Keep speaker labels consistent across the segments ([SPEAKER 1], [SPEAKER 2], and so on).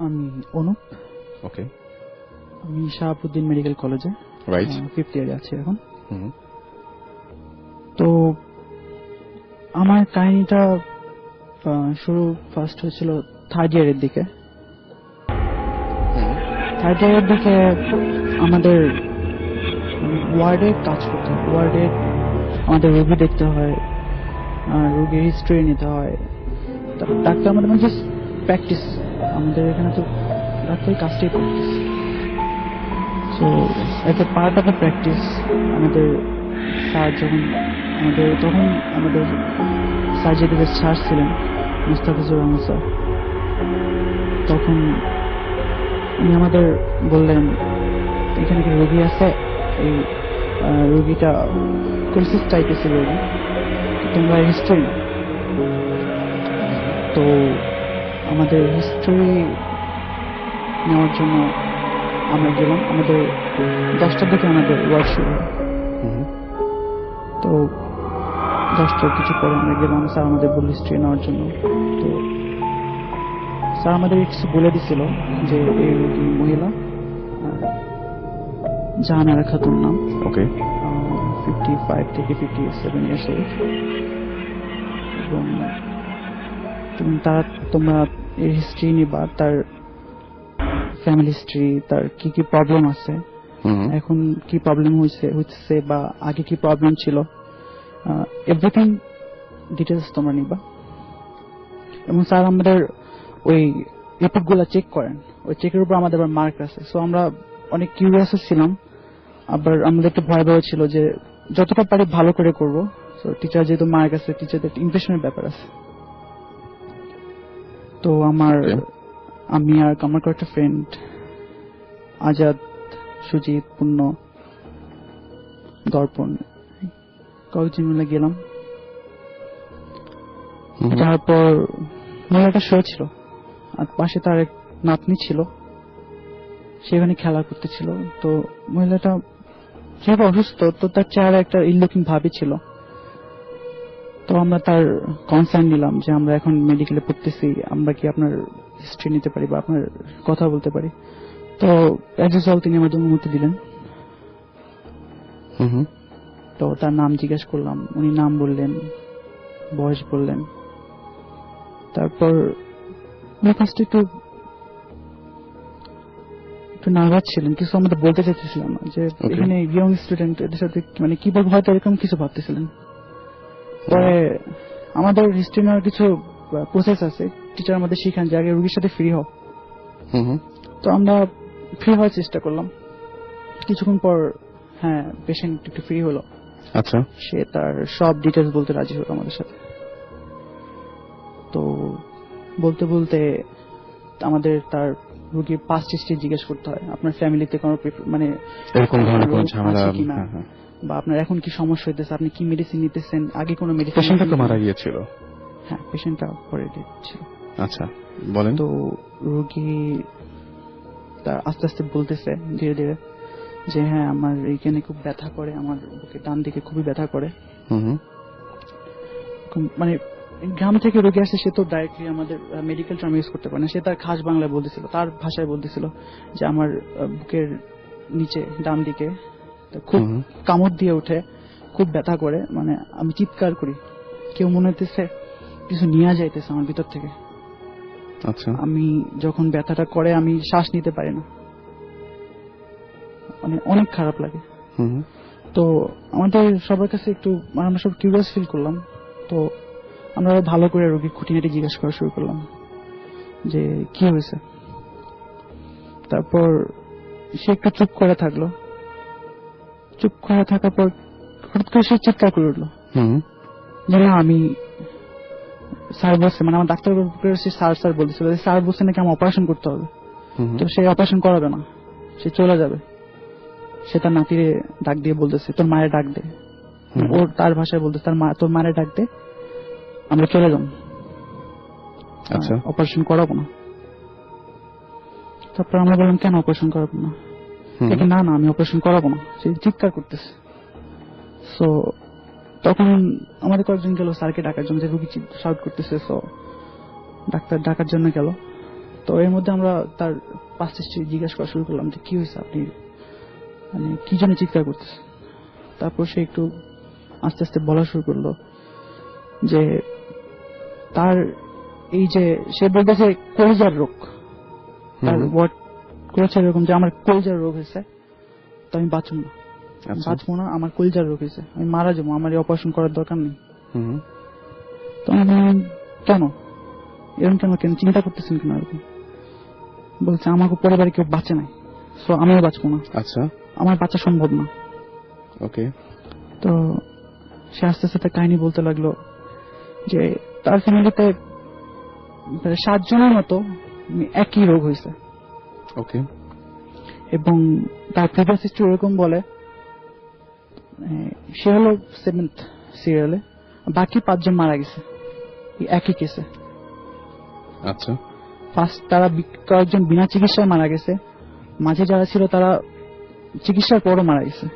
[SPEAKER 1] আমি অনুপ।
[SPEAKER 2] ওকে।
[SPEAKER 1] আমি শাহাবুদ্দিন মেডিকেল কলেজে
[SPEAKER 2] রাইট
[SPEAKER 1] 5th ইয়ারে আছি এখন।
[SPEAKER 2] হুম
[SPEAKER 1] তো আমার কাহিনীটা শুরু ফার্স্ট হয়েছিল 3rd ইয়ারের দিকে। 3rd ইয়ারের দিকে আমাদের ওয়ার্ডে কাজ করতে হয়, ওয়ার্ডে আমাদের রোগী দেখতে হয়, রোগীর হিস্ট্রি নিতে হয়। ডাক্তার আমাদের মানে জাস্ট প্র্যাকটিস, আমাদের এখানে তো ডাক্তারি কাজটাই প্র্যাকটিস। সো একটা পার্ট অফ দ্য প্র্যাকটিস আমাদের স্যার যখন তখন আমাদের সার্জারিদের স্যার ছিলেন মুস্তাফিজুর রহমান স্যার, তখন উনি আমাদের বললেন এখানে কি রোগী আছে, এই রোগীটা কোলসিস্টাইটিসের রোগী, তোমরা হিস্ট্রি নাও। তো আমাদের হিস্ট্রি নেওয়ার জন্য আমরা গেলাম। আমাদের 10টার দিকে আমাদের ওয়ার্ড শুরু হয়। তো 10টার কিছু পরে আমরা গেলাম, স্যার আমাদের বলল হিস্ট্রি নেওয়ার জন্য। তো স্যার আমাদের কিছু বলে দিছিল যে এই রোগী মহিলা, জাহানারা খাতুন নাম,
[SPEAKER 2] ওকে
[SPEAKER 1] 55 থেকে 57 ইয়ার্স ওল্ড, এবং তোমরা এর হিস্ট্রি নিবা, তার ফ্যামিলি হিস্ট্রি, তার কি কি প্রবলেম আছে, এখন কি প্রবলেম হচ্ছে বা আগে কি প্রবলেম ছিল, এভরিথিং ডিটেলস তোমরা নিবা। এবং স্যার আমাদের ওই রিপোর্ট গুলা চেক করেন, ওই চেকের উপর আমাদের আবার মার্ক আছে। সো আমরা অনেক কিউরিয়াস ছিলাম, আবার আমাদের একটু ভয় ভয় ছিল যে যতটা পারি ভালো করে করবো। সো টিচার যেহেতু মার্ক আছে, টিচারদের ইমপ্রেশনের ব্যাপার আছে। তো আমি আর আমার কয়েকটা ফ্রেন্ড আজাদ, সুজিত, পূর্ণ, দর্পণ কয়েকজন মিলে গেলাম। তারপর মহিলাটা শুয়েছিল আর পাশে তার এক নাতনি ছিল, সেখানে খেলা করতেছিল। তো মহিলাটা যেহেতু অসুস্থ, তো তার চেহারা একটা ইললুকিং ভাবই ছিল। তো আমরা তার কনসার্ন নিলাম যে আমরা এখন মেডিকেলে পড়তেছি, আমরা কি আপনার হিস্ট্রি নিতে পারি বা আপনার কথা বলতে পারি। তো অ্যাজ ইউজুয়াল তিনি আমাদের অনুমতি দিলেন। তো তার নাম জিজ্ঞেস করলাম, উনি নাম বললেন, বয়স বললেন। তারপর ফার্স্ট একটু নার্ভাস ছিলেন, কিছু আমাদের বলতে চাইতেছিলাম না, যে এখানে ইয়ং স্টুডেন্ট এদের সাথে মানে কি বলবো, হয়তো এরকম কিছু ভাবতেছিলেন। পরে আমাদের হিস্ট্রি নেওয়ার কিছু প্রসেস আছে, টিচার আমাদের শিখান যে আগে রোগীর সাথে ফ্রি হও। তো আমরা ফ্রি হওয়ার চেষ্টা করলাম। কিছুক্ষণ পর পেশেন্ট একটু ফ্রি হলো।
[SPEAKER 2] আচ্ছা,
[SPEAKER 1] সে তার সব ডিটেলস বলতে রাজি হলো আমাদের সাথে। তো বলতে বলতে আমাদের তার রোগীর পাস্ট হিস্ট্রি জিজ্ঞেস করতে হয়, আপনার ফ্যামিলিতে কোনো মানে
[SPEAKER 2] এরকম ধরনের কোনো ঝামেলা
[SPEAKER 1] কিনা, বা আপনার এখন কি সমস্যা হইতেছে, আপনি কি মেডিসিন নিতেছেন, আগে কোনো মেডিসিন।
[SPEAKER 2] পেশেন্টটা তো মারা গিয়েছিল।
[SPEAKER 1] হ্যাঁ, পেশেন্টটা পরে ছিল।
[SPEAKER 2] আচ্ছা, বলেন।
[SPEAKER 1] তো রোগী তার আস্তে আস্তে বলতেছে ধীরে ধীরে যে হ্যাঁ, আমার এইখানে খুব ব্যথা করে, আমার বুকে ডান দিকে খুবই ব্যথা করে। মানে গ্রাম থেকে রোগী আসছে, সে তো ডাইরেক্টলি আমাদের মেডিকেল টার্ম ইউজ করতে পারে না। সে তার খাস বাংলায় বলতেছিল, তার ভাষায় বলতেছিল যে আমার বুকের নিচে ডান দিকে খুব কামড় দিয়ে ওঠে, খুব ব্যথা করে, মানে আমি চিৎকার করি, কেউ মনে হইতেছে কিছু নিয়ে যাইতেছে আমার ভিতর থেকে।
[SPEAKER 2] আচ্ছা,
[SPEAKER 1] আমি যখন ব্যথাটা করে আমি শ্বাস নিতে পারি না, মানে অনেক খারাপ লাগে। তো আমাদের সবার কাছে একটু আমরা সব কিউরিয়াস ফিল করলাম। তো আমরা ভালো করে রোগীর খুঁটিনাটি জিজ্ঞাসা করা শুরু করলাম যে কি হয়েছে। তারপর সে একটু চুপ করে থাকলো। চুপ করে থাকার পর হঠাৎ করে সে চিৎকার করে উঠলো যে না, আমি স্যার বলছে, মানে আমার ডাক্তার স্যার বলতেছিল, স্যার বলছে নাকি আমার অপারেশন করতে হবে। তো সে অপারেশন করাবে না, সে চলে যাবে। সে তার নাতিরে ডাক দিয়ে বলতেছে তোর মায়ের ডাক দে, ওর তার ভাষায় বলতেছে তোর মায়ের ডাক দে, আমরা চলে যাব, অপারেশন করাবো না। তারপর আমরা বললাম কেন অপারেশন করাবো না, না না আমি অপারেশন করাবো না, সে চিৎকার করতেছে। সো তখন আমাদের কয়েকজন গেল স্যারকে ডাকার জন্য, যে রুগী শাউট করতেছে। সো ডাক্তার ডাকার জন্য গেল। তো এর মধ্যে আমরা তার পাস্ট হিস্ট্রি জিজ্ঞাসা করা শুরু করলাম যে কি হয়েছে, আপনি মানে কি জন্য চিৎকার করতেছেন। তারপর সে একটু আস্তে আস্তে বলা শুরু করলো যে তার এই যে সে বলতেছে কলিজার রোগ, তার ওয়ার্ড করেছে এরকম যে আমার কলিজার রোগ হয়েছে, তো আমি বাঁচব না, বাঁচবো না, আমার কলিজার রোগ হয়েছে, আমি মারা যাবো, আমার এই অপারেশন করার দরকার নেই। তো আমি বললাম, কেন এরকম কেন চিন্তা করতেছেন কেন এরকম? বলছে আমাকে পরিবারে কেউ বাঁচে নাই, সো আমিও বাঁচবো না,
[SPEAKER 2] আচ্ছা,
[SPEAKER 1] আমার বাঁচা সম্ভব না।
[SPEAKER 2] ওকে।
[SPEAKER 1] তো সে আস্তে আস্তে কাহিনী বলতে লাগলো যে তার ফ্যামিলিতে 7 জনের মতো একই রোগ হয়েছে,
[SPEAKER 2] ওকে।
[SPEAKER 1] এবং তার প্রিভিয়াস হিস্ট্রি এরকম বলে সে হলো 7th সিরিয়ালে, বাকি 5 জন মারা গেছে একই কেসে।
[SPEAKER 2] আচ্ছা,
[SPEAKER 1] ফার্স্ট তারা কয়েকজন বিনা চিকিৎসায় মারা গেছে, মাঝে যারা ছিল তারা চিকিৎসার পরও মারা গেছে।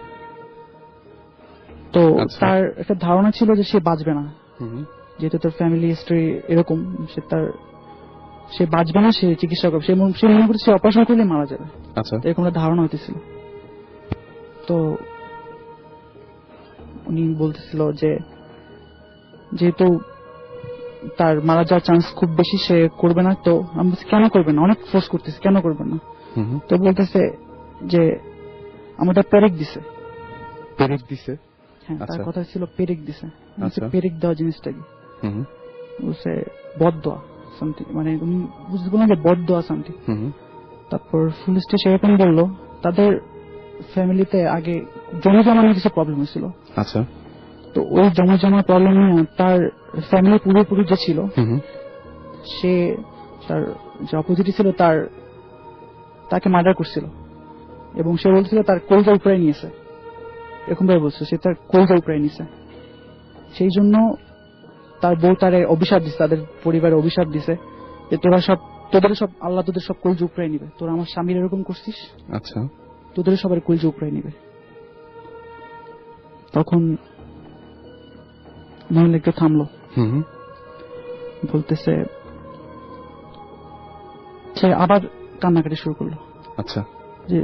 [SPEAKER 1] তো তার একটা ধারণা ছিল যে সে বাঁচবে না, যেহেতু তার ফ্যামিলি হিস্ট্রি এরকম, সে বাঁচবে না, সে চিকিৎসা করবে, সে মনে করছে সে অপারেশন করলে মারা যাবে,
[SPEAKER 2] আচ্ছা,
[SPEAKER 1] এরকম একটা ধারণা হইতেছিল। তো উনি বলতেছিল যে যেহেতু তার মারা যাওয়ার চান্স খুব বেশি, সে করবে না। তো আমি বলছি কেন করবে না, অনেক ফোর্স করতেছি, কেন করবে না? তো বলতেছে যে আমাদের পেরেক দিছে।
[SPEAKER 2] পেরেক দিছে?
[SPEAKER 1] হ্যাঁ, তার কথা ছিল পেরেক দিছে। পেরেক দেওয়া জিনিসটা কি? বলছে বদদোয়া সামথিং, মানে উনি বুঝতে বললেন যে বদদোয়া সামথিং। তারপর পুলিশটি সেরকম বললো তাদের ফ্যামিলিতে আগে জমি জমা নিয়ে কিছু প্রবলেম হয়েছিল।
[SPEAKER 2] আচ্ছা,
[SPEAKER 1] তো ওই জমা জমা প্রবলেম নিয়ে তার ফ্যামিলি পুরোপুরি যে ছিল, সে তার যে অপোজিট ছিল তাকে মার্ডার করছিল, এবং সে বলছিল তার কলজা উপরে নিয়েছে, এরকম ভাবে বলছে সে তার কলজা উপরে নিয়েছে। সেই জন্য তার বউ তার অভিশাপ দিছে, তাদের পরিবারে অভিশাপ দিছে যে তোদের সব আল্লাহ তোদের সব কলজা উপরে নিবে, তোরা আমার স্বামীর এরকম করছিস,
[SPEAKER 2] আচ্ছা,
[SPEAKER 1] তোদের সবার কলজা উপরে নিবে। তখন মহিলা একটু থামলো, বলতেছে সে আবার কান্নাকাটি শুরু করলো।
[SPEAKER 2] আচ্ছা,
[SPEAKER 1] যে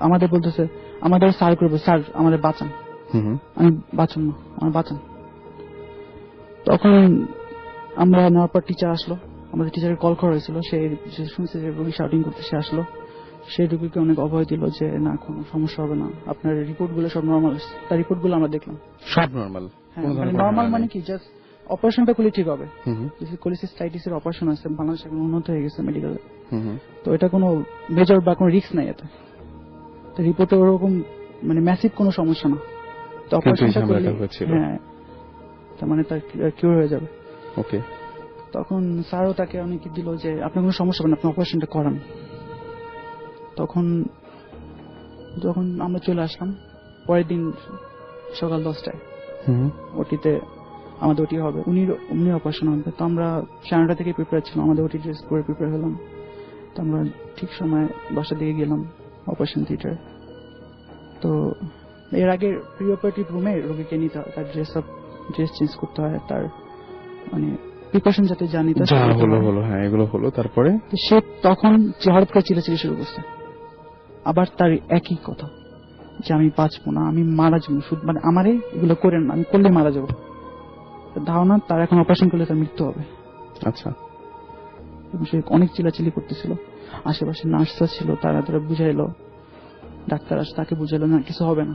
[SPEAKER 1] আমাদের বলতেছে আমাদের স্যার করবো, স্যার আমাদের বাঁচান, আমি বাঁচুন না, আমার বাঁচান। তখন আমরা নেওয়ার পর টিচার আসলো, আমাদের টিচারের কল করা হয়েছিল, সে শুনছে যে রোগী শাউটিং করতে, সে আসলো, সেই রোগীকে অনেক অভয় দিল যে না কোনো সমস্যা হবে না, আপনার রিপোর্ট গুলো সব নর্মাল, তার রিপোর্ট গুলো আমরা দেখলাম
[SPEAKER 2] সব নর্মাল।
[SPEAKER 1] নর্মাল মানে কি জাস্ট অপারেশনটা করলে ঠিক হবে, কোলিসিস্টাইটিসের অপারেশন আছে বাংলাদেশে এখন উন্নত হয়ে গেছে মেডিকেলে, তো এটা কোনো মেজর বা কোনো রিস্ক নাই এতে, তো রিপোর্টে ওরকম মানে ম্যাসিভ কোনো সমস্যা না, তো অপারেশনটা করলে হ্যাঁ তার মানে তার কিউর হয়ে যাবে।
[SPEAKER 2] ওকে।
[SPEAKER 1] তখন স্যারও তাকে অনেক দিল যে আপনার কোনো সমস্যা হবে না, আপনি অপারেশনটা করান। তখন যখন আমরা চলে আসলাম পরের দিন সকাল 10টায় ওটিতে, আমাদের ওটি হবে, উনি অপারেশন হবে, তো আমরা 9:30 থেকে প্রিপেয়ার ছিলাম, আমাদের ওটি ড্রেস করে প্রিপেয়ার হলাম, তো আমরা ঠিক সময় বাসা দিয়ে গেলাম অপারেশন থিয়েটারে। তো এর আগে প্রি অপারেটিভ রুমে রোগীকে নিতে হয়, তার ড্রেস চেঞ্জ করতে হয়, তার মানে প্রিকশন যাতে জানি
[SPEAKER 2] হলো। হ্যাঁ, এগুলো হলো। তারপরে
[SPEAKER 1] সে তখন হঠাৎ করে চিল্লাচিল্লি শুরু করছে, আবার তার একই কথা যে আমি বাঁচবো না, আমি মারা যাবো, শুধু মানে আমারে এগুলো করেন না, আমি করলে মারা যাবো। ধারণা তার এখন অপারেশন করলে তার মৃত্যু হবে।
[SPEAKER 2] আচ্ছা,
[SPEAKER 1] সে অনেক চিল্লাচিল্লি করতেছিল, আশেপাশে নার্সরা ছিল, তারা বুঝাইলো, ডাক্তার আসে তাকে বুঝাইলো না কিছু হবে না,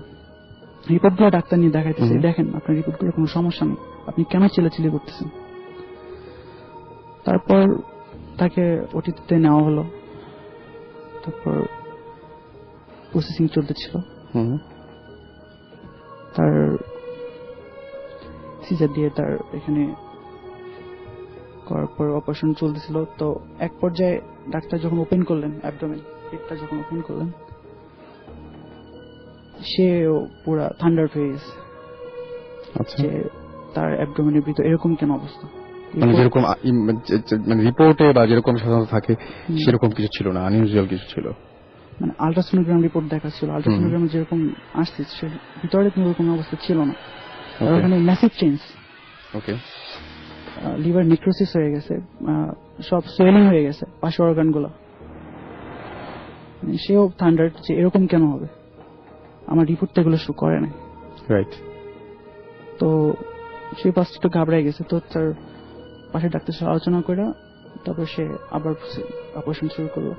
[SPEAKER 1] রিপোর্ট গুলো ডাক্তার নিয়ে দেখাইতেছে, দেখেন আপনার রিপোর্ট গুলো কোনো সমস্যা নেই, আপনি কেন চিল্লাচিল্লি করতেছেন। তারপর তাকে ওটিতে নেওয়া হলো, তারপর প্রসেসিং চলতেছিল, তার সিজার দিয়ে তার এখানে করার পর অপারেশন চলতেছিল। তো এক পর্যায়ে ডাক্তার যখন ওপেন করলেন অ্যাবডোমেন, পেটটা যখন ওপেন করলেন, সে পুরা থান্ডার হয়ে গেছে যে তার অ্যাবডোমেনের ভিতর এরকম কেন অবস্থা,
[SPEAKER 2] মানে যেরকম মানে রিপোর্টে বা যেরকম সাধারণত থাকে সেরকম কিছু ছিল না, আনইউজুয়াল কিছু ছিল,
[SPEAKER 1] মানে আল্ট্রাসোনোগ্রাম রিপোর্ট দেখাচ্ছিল, আল্ট্রাসোনোগ্রামে যেরকম আসছে সে ভিতরে কোনো অবস্থা ছিল না, ওখানে ম্যাসিভ চেঞ্জ।
[SPEAKER 2] ওকে।
[SPEAKER 1] লিভার নেক্রোসিস হয়ে গেছে, সব সোয়েলিং হয়ে গেছে পাশে অর্গান গুলো। সেও থান্ডার যে এরকম কেন হবে, আমার রিপোর্ট তো এগুলো শো করে নাই।
[SPEAKER 2] রাইট।
[SPEAKER 1] তো সে ফার্স্ট একটু ঘাবড়াই গেছে, তো তার পাশে ডাক্তার সাথে আলোচনা করে তারপর সে আবার অপারেশন শুরু করলো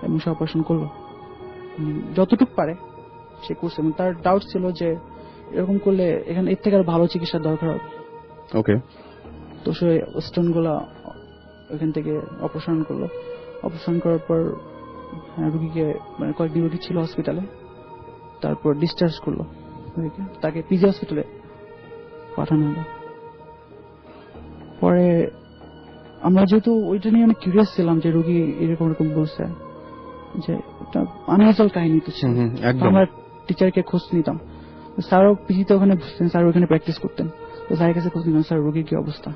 [SPEAKER 1] এবং সে অপারেশন করলো যতটুকু পারে সে করছে। এবং তার ডাউট ছিল যে এরকম করলে এখানে এর থেকে আর ভালো চিকিৎসার দরকার হবে।
[SPEAKER 2] ওকে।
[SPEAKER 1] তো সে স্টোন গুলা ওইখান থেকে অপারেশন করলো। অপারেশন করার পর রুগীকে মানে কয়েকদিন রুগী ছিল হসপিটালে, তারপর ডিসচার্জ করলো, তাকে পিজি হসপিটালে পাঠানো হলো। পরে আমরা যেহেতু ওইটা নিয়ে অনেক কিউরিয়াস ছিলাম যে রুগী এরকম এরকম বলছে, যে এটা আনইউজুয়াল কাহিনী তো ছিল, আমরা টিচারকে খোঁজ নিতাম। স্যারও পিজিতে ওখানে বসতেন, স্যার ওখানে প্র্যাকটিস করতেন, তো স্যারের কাছে খোঁজ নিতাম স্যার রোগীর কি অবস্থা।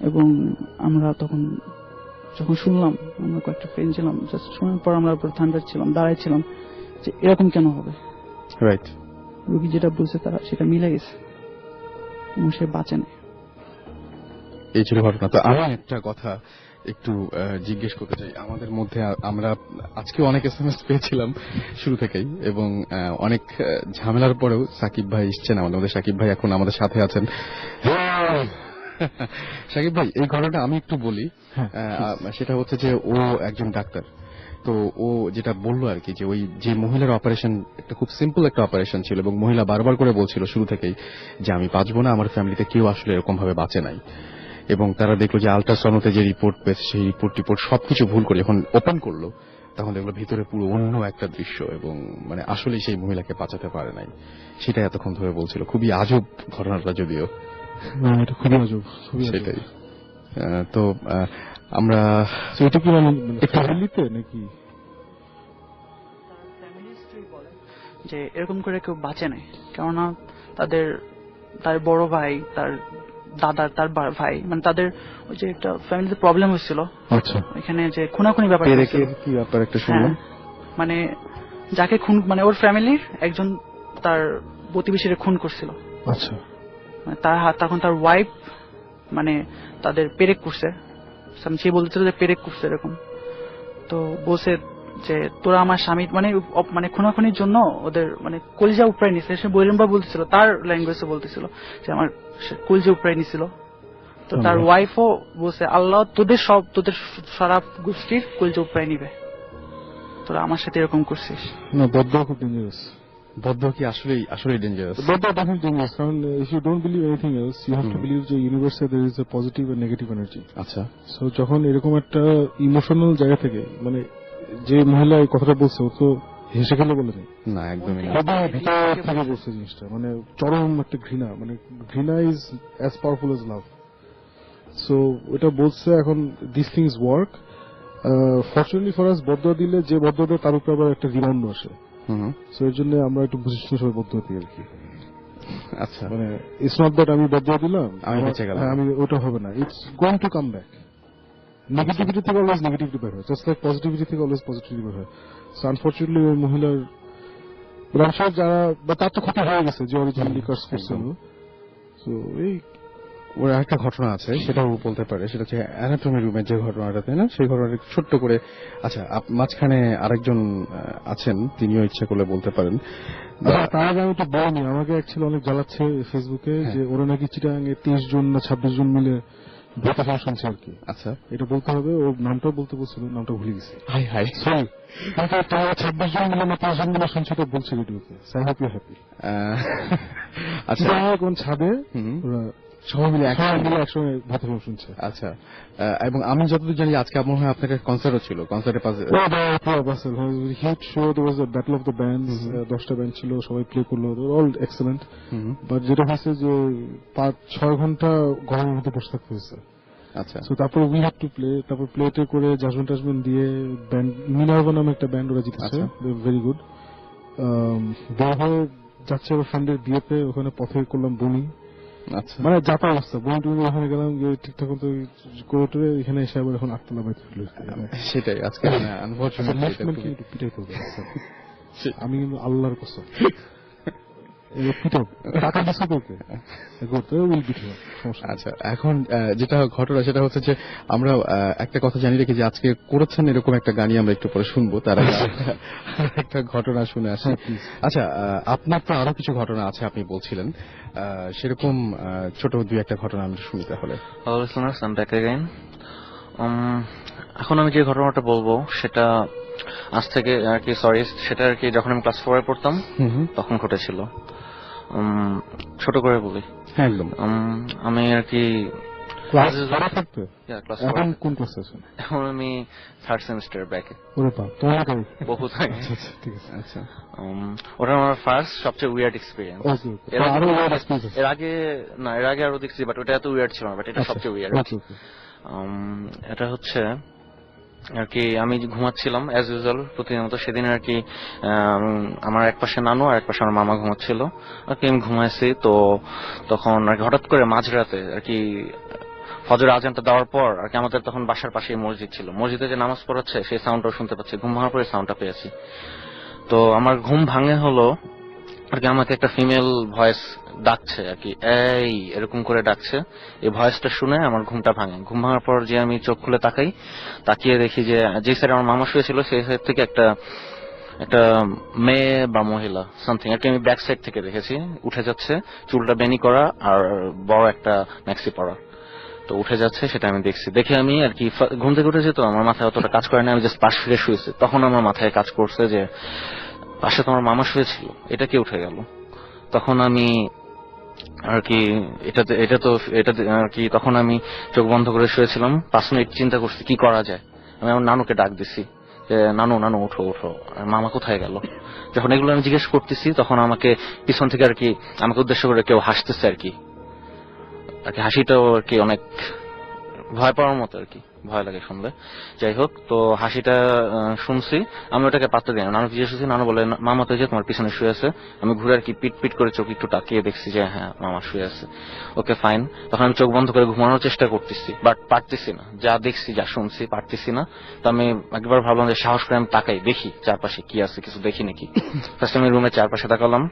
[SPEAKER 1] এবং আমরা তখন যখন শুনলাম, আমরা কয়েকটা ফ্রেন্ড ছিলাম, জাস্ট শোনার পর আমরা উপর ঠান্ডা ছিলাম, দাঁড়াইছিলাম যে এরকম কেন হবে।
[SPEAKER 2] রাইট।
[SPEAKER 1] রোগী যেটা বলছে তারা সেটা মিলে গেছে এবং সে বাঁচে না।
[SPEAKER 2] এই ছিল ঘটনা। তো আমি একটা কথা একটু জিজ্ঞেস করতে চাই। আমাদের মধ্যে আমরা আজকে অনেক এসএমএস পেয়েছিলাম শুরু থেকেই, এবং অনেক ঝামেলার পরেও সাকিব ভাই এসছেন আমাদের মধ্যে। সাকিব ভাই এখন আমাদের সাথে আছেন। সাকিব ভাই, এই ঘটনাটা আমি একটু বলি। সেটা হচ্ছে যে ও একজন ডাক্তার, তো ও যেটা বললো আর কি, যে ওই যে মহিলার অপারেশন একটা খুব সিম্পল একটা অপারেশন ছিল, এবং মহিলা বারবার করে বলছিল শুরু থেকেই যে আমি বাঁচবো না, আমার ফ্যামিলিতে কেউ আসলে এরকম ভাবে বাঁচে নাই। এবং তারা দেখলো যে আল্ট্রাসাউন্ডে যে রিপোর্ট পেয়েছে সেই রিপোর্ট সবকিছু ভুল করে যখন ওপেন করলো, তখন দেখলো ভিতরে পুরো অন্য একটা দৃশ্য, এবং মানে আসলে সেই মহিলাকে বাঁচাতে পারে নাই। সেটা এতক্ষণ ধরে বলছিল। খুবই আজব ঘটনাটা, যদিও
[SPEAKER 3] এটা খুবই আজব।
[SPEAKER 2] সেটাই। তো আমরা
[SPEAKER 3] এটা কি মানে ফ্যামিলিতে নাকি
[SPEAKER 1] যে এরকম করে কেউ বাঁচে নাই, কেননা তার বড় ভাই, তার দাদার তার ভাই, মানে তাদের ওই যে একটা ফ্যামিলিতে প্রবলেম হয়েছিল।
[SPEAKER 3] আচ্ছা।
[SPEAKER 1] এখানে যে খুনাখুনি ব্যাপার,
[SPEAKER 2] কি ব্যাপার একটা শুনলাম,
[SPEAKER 1] মানে যাকে খুন, মানে ওর ফ্যামিলির একজন তার প্রতিবেশীরে খুন করছিল।
[SPEAKER 3] আচ্ছা।
[SPEAKER 1] তখন তার ওয়াইফ মানে তাদের পেরেক করছে, সে বলতেছিল যে পেরেক করছে এরকম। তো বলছে যে তোরা আমার স্বামী মানে খুনাখুনির জন্য ওদের মানে কলিজা উপড়াই নিছে। সে বৈরম্বা বলতেছিল, তার ল্যাঙ্গুয়েজে বলতেছিল যে আমার কলিজা উপড়াই নিছিল। তো তার ওয়াইফও বলছে আল্লাহ তোদের সারা গোষ্ঠীর কলিজা উপড়াই নিবে, তোরা আমার সাথে এরকম করছিস।
[SPEAKER 3] না, বদদোয়া খুব ডেঞ্জারাস।
[SPEAKER 2] বদদোয়া কি আসলে ডেঞ্জারাস?
[SPEAKER 3] বদদোয়া definitely dangerous, কারণ if you don't believe anything else, you have to believe যে ইউনিভার্সে there is a positive and negative energy.
[SPEAKER 2] আচ্ছা।
[SPEAKER 3] সো যখন এরকম একটা ইমোশনাল জায়গা থেকে, মানে যে মহিলা এই কথাটা বলছে, ও তো হেসে খেলে বলে নেই
[SPEAKER 2] না, একদমই না,
[SPEAKER 3] ভিতর থেকে বলছে জিনিসটা, মানে চরম একটা ঘৃণা, মানে ঘৃণা is as powerful as love. So ওটা বলছে। এখন this things work. Fortunately for us, বদদোয়া দিলে যে বদদোয়া দেয় তার উপরে আবার একটা রিমাউন্ড আসে। সো এর জন্য আমরা একটু বুঝে শুনে সবাই বদদোয়া দিই আর কি।
[SPEAKER 2] আচ্ছা,
[SPEAKER 3] মানে ইটস নট দ্যাট আমি বদদোয়া দিলাম
[SPEAKER 2] আমি বেঁচে গেলাম,
[SPEAKER 3] আমি ওটা হবে না। It's going to come back. Negativity থেকে অলওয়েজ নেগেটিভিটি বের হয়, জাস্ট লাইক পজিটিভিটি থেকে অলওয়েজ পজিটিভিটি বের হয়। সো আনফর্চুনেটলি ওই মহিলার সব যারা, বা তার তো ক্ষতি হয়ে গেছে যে অরিজিনালি কাজ করছিল। সো এই
[SPEAKER 2] ওর একটা ঘটনা আছে, সেটাও বলতে পারে। সেটা হচ্ছে অ্যানাটমি রুমের যে ঘটনাটা, তাই না? সেই ঘটনাটা ছোট্ট করে। আচ্ছা, মাঝখানে আরেকজন আছেন, তিনিও ইচ্ছা করলে বলতে পারেন।
[SPEAKER 3] তার আগে আমি তো বলিনি, আমাকে অ্যাকচুয়ালি অনেক জ্বালাচ্ছে ফেসবুকে যে ওরা নাকি চিটাগাঙে 30 জন না 26 জন মিলে ভোটাফোন শুনছে আর কি।
[SPEAKER 2] আচ্ছা,
[SPEAKER 3] এটা বলতে হবে, ওর নামটাও বলতে বলছিল, নামটা ভুলে গেছি।
[SPEAKER 2] হাই
[SPEAKER 3] সরি, তোমরা 26 জন মিলে না 5 জন মিলে শুনছে, এটা বলছে ভিডিওতে। I hope you happy.
[SPEAKER 2] আচ্ছা,
[SPEAKER 3] কোন ছাদে ওরা সবাই মিলে একসঙ্গে ভোটাফোন শুনছে।
[SPEAKER 2] আচ্ছা, এবং আমি যতদূর জানি আজকে মনে হয় আপনাদের কনসার্টও ছিল। কনসার্টের পাশে
[SPEAKER 3] huge show, there was a battle of the bands. 10টা ব্যান্ড ছিল, সবাই প্লে করলো, অল এক্সেলেন্ট। বাট যেটা হয়েছে যে 5-6 ঘন্টা গরমের মধ্যে বসে থাকতে হয়েছে।
[SPEAKER 2] আচ্ছা,
[SPEAKER 3] তো তারপর উই হ্যাড টু প্লে, তারপর প্লেটে করে জাজমেন্ট দিয়ে ব্যান্ড মিনার্ভা নামে একটা ব্যান্ড ওরা জিতেছে, ভেরি গুড। বের হয়ে যাচ্ছে ওর ফ্রেন্ডের বিয়েতে, ওখানে পথে করলাম বমি।
[SPEAKER 2] আচ্ছা,
[SPEAKER 3] মানে যাতা অবস্থা, বমি টুমি ওখানে গেলাম, গিয়ে ঠিকঠাক মতো করে এখানে এসে আবার এখন 8তলা বাইতে ফেলে।
[SPEAKER 2] সেটাই আজকে আনফরচুনেটলি
[SPEAKER 3] পিটাই করবে। আমি কিন্তু আল্লাহর কসম পিটক টাকা দিচ্ছে তোকে করতে উইল পিট সমস্যা নেই।
[SPEAKER 2] আচ্ছা, এখন যেটা ঘটনা সেটা হচ্ছে যে আমরা একটা কথা জানি রেখে যে আজকে করেছেন এরকম একটা গানই আমরা একটু পরে শুনবো, তার আগে একটা ঘটনা শুনে আসি।
[SPEAKER 3] হ্যাঁ, please.
[SPEAKER 2] আচ্ছা, আপনার তো আরো কিছু ঘটনা আছে আপনি বলছিলেন, সেরকম ছোট দুই একটা ঘটনা আমরা শুনি তাহলে।
[SPEAKER 4] Hello listeners, I'm back again. এখন আমি যে ঘটনাটা বলবো সেটা আজ থেকে আর কি সেটা আর কি যখন আমি ক্লাস 4 এ পড়তাম তখন ঘটেছিল। ছোট করে বলি।
[SPEAKER 2] হ্যাঁ, একদম।
[SPEAKER 4] আমি আর কি
[SPEAKER 3] ক্লাস ধরা থাকতে
[SPEAKER 4] ক্লাস
[SPEAKER 3] এখন কোন ক্লাসে আছেন?
[SPEAKER 4] এখন আমি 3rd সেমিস্টার ব্যাকে।
[SPEAKER 3] ওরে বাপ, তোমার কাছে
[SPEAKER 4] বহুত আগে।
[SPEAKER 3] আচ্ছা ঠিক আছে।
[SPEAKER 2] আচ্ছা,
[SPEAKER 4] ওটা আমার ফার্স্ট সবচেয়ে উইয়ার্ড এক্সপিরিয়েন্স।
[SPEAKER 3] ওকে ওকে,
[SPEAKER 4] এর আগে আরো দেখছি, বাট ওটা এত উইয়ার্ড ছিল না, বাট এটা সবচেয়ে উইয়ার্ড।
[SPEAKER 3] ওকে ওকে।
[SPEAKER 4] এটা হচ্ছে আর কি আমি ঘুমাচ্ছিলাম অ্যাজ ইউজুয়াল প্রতিদিনের মতো। সেদিন আর কি আমার এক পাশে নানু আর এক পাশে আমার মামা ঘুমাচ্ছিল আর কি। আমি ঘুমাইছি তো তখন আর কি হঠাৎ করে মাঝরাতে আর কি ফজর আজানটা দেওয়ার পর আর কি আমাদের তখন বাসার পাশেই মসজিদ ছিল, মসজিদে যে নামাজ পড়াচ্ছে সেই সাউন্ডটাও শুনতে পাচ্ছি। ঘুম ভাঙার পরে সাউন্ডটা পেয়েছি, তো আমার ঘুম ভাঙে হলো আর কি আমাকে একটা ফিমেল ভয়েস ডাকছে আর কি, এই এরকম করে ডাকছে। এই ভয়েসটা শুনে আমার ঘুমটা ভাঙে। ঘুম ভাঙার পর যে আমি চোখ খুলে তাকিয়ে দেখি যে সাইডে আমার মামা শুয়েছিল সেই সাইড থেকে একটা মেয়ে বা মহিলা সামথিং আর কি আমি ব্যাক সাইড থেকে দেখেছি উঠে যাচ্ছে, চুলটা বেনি করা আর বড় একটা ম্যাক্সি পরা। তো উঠে যাচ্ছে সেটা আমি দেখছি। দেখে আমি আর কি ঘুম থেকে উঠেছি, তো আমার মাথায় অতটা কাজ করে না, আমি জাস্ট পাশ ফিরে শুয়েছি। তখন আমার মাথায় কাজ করছে যে পাশে তোমার মামা শুয়েছিল, এটা কে উঠে গেল। তখন আমি আর কি এটা আর কি তখন আমি চোখ বন্ধ করে শুয়েছিলাম। 5 মিনিট চিন্তা করছি কি করা যায়। আমি আমার নানুকে ডাক দিছি যে নানু নানু ওঠো ওঠো, আর মামা কোথায় গেল। যখন এগুলো আমি জিজ্ঞেস করতেছি তখন আমাকে পিছন থেকে আর কি আমাকে উদ্দেশ্য করে কেউ হাসতেছে আর কি। হাসিটাও আর কি অনেক ভয় পাওয়ার মতো আর কি, ভয় লাগে শুনলে। যাই হোক, তো হাসিটা শুনছি, আমি ওটাকে পাত্তা দিই না। নানু জিজ্ঞেস করছি, নানু বলে মামা তো যে তোমার পিছনে শুয়ে আছে। আমি ঘুরে আর কি পিট পিট করে চোখ একটু তাকিয়ে দেখছি যে হ্যাঁ মামা শুয়ে আছে। Okay fine. তখন আমি চোখ বন্ধ করে ঘুমানোর চেষ্টা করতেছি, বাট পারতেছি না। যা দেখছি যা শুনছি পারতেছি না। তো আমি একবার ভাবলাম যে সাহস করে আমি তাকাই দেখি চারপাশে কি আছে, কিছু দেখি নাকি। ফার্স্ট আমি রুমের চারপাশে তাকালাম,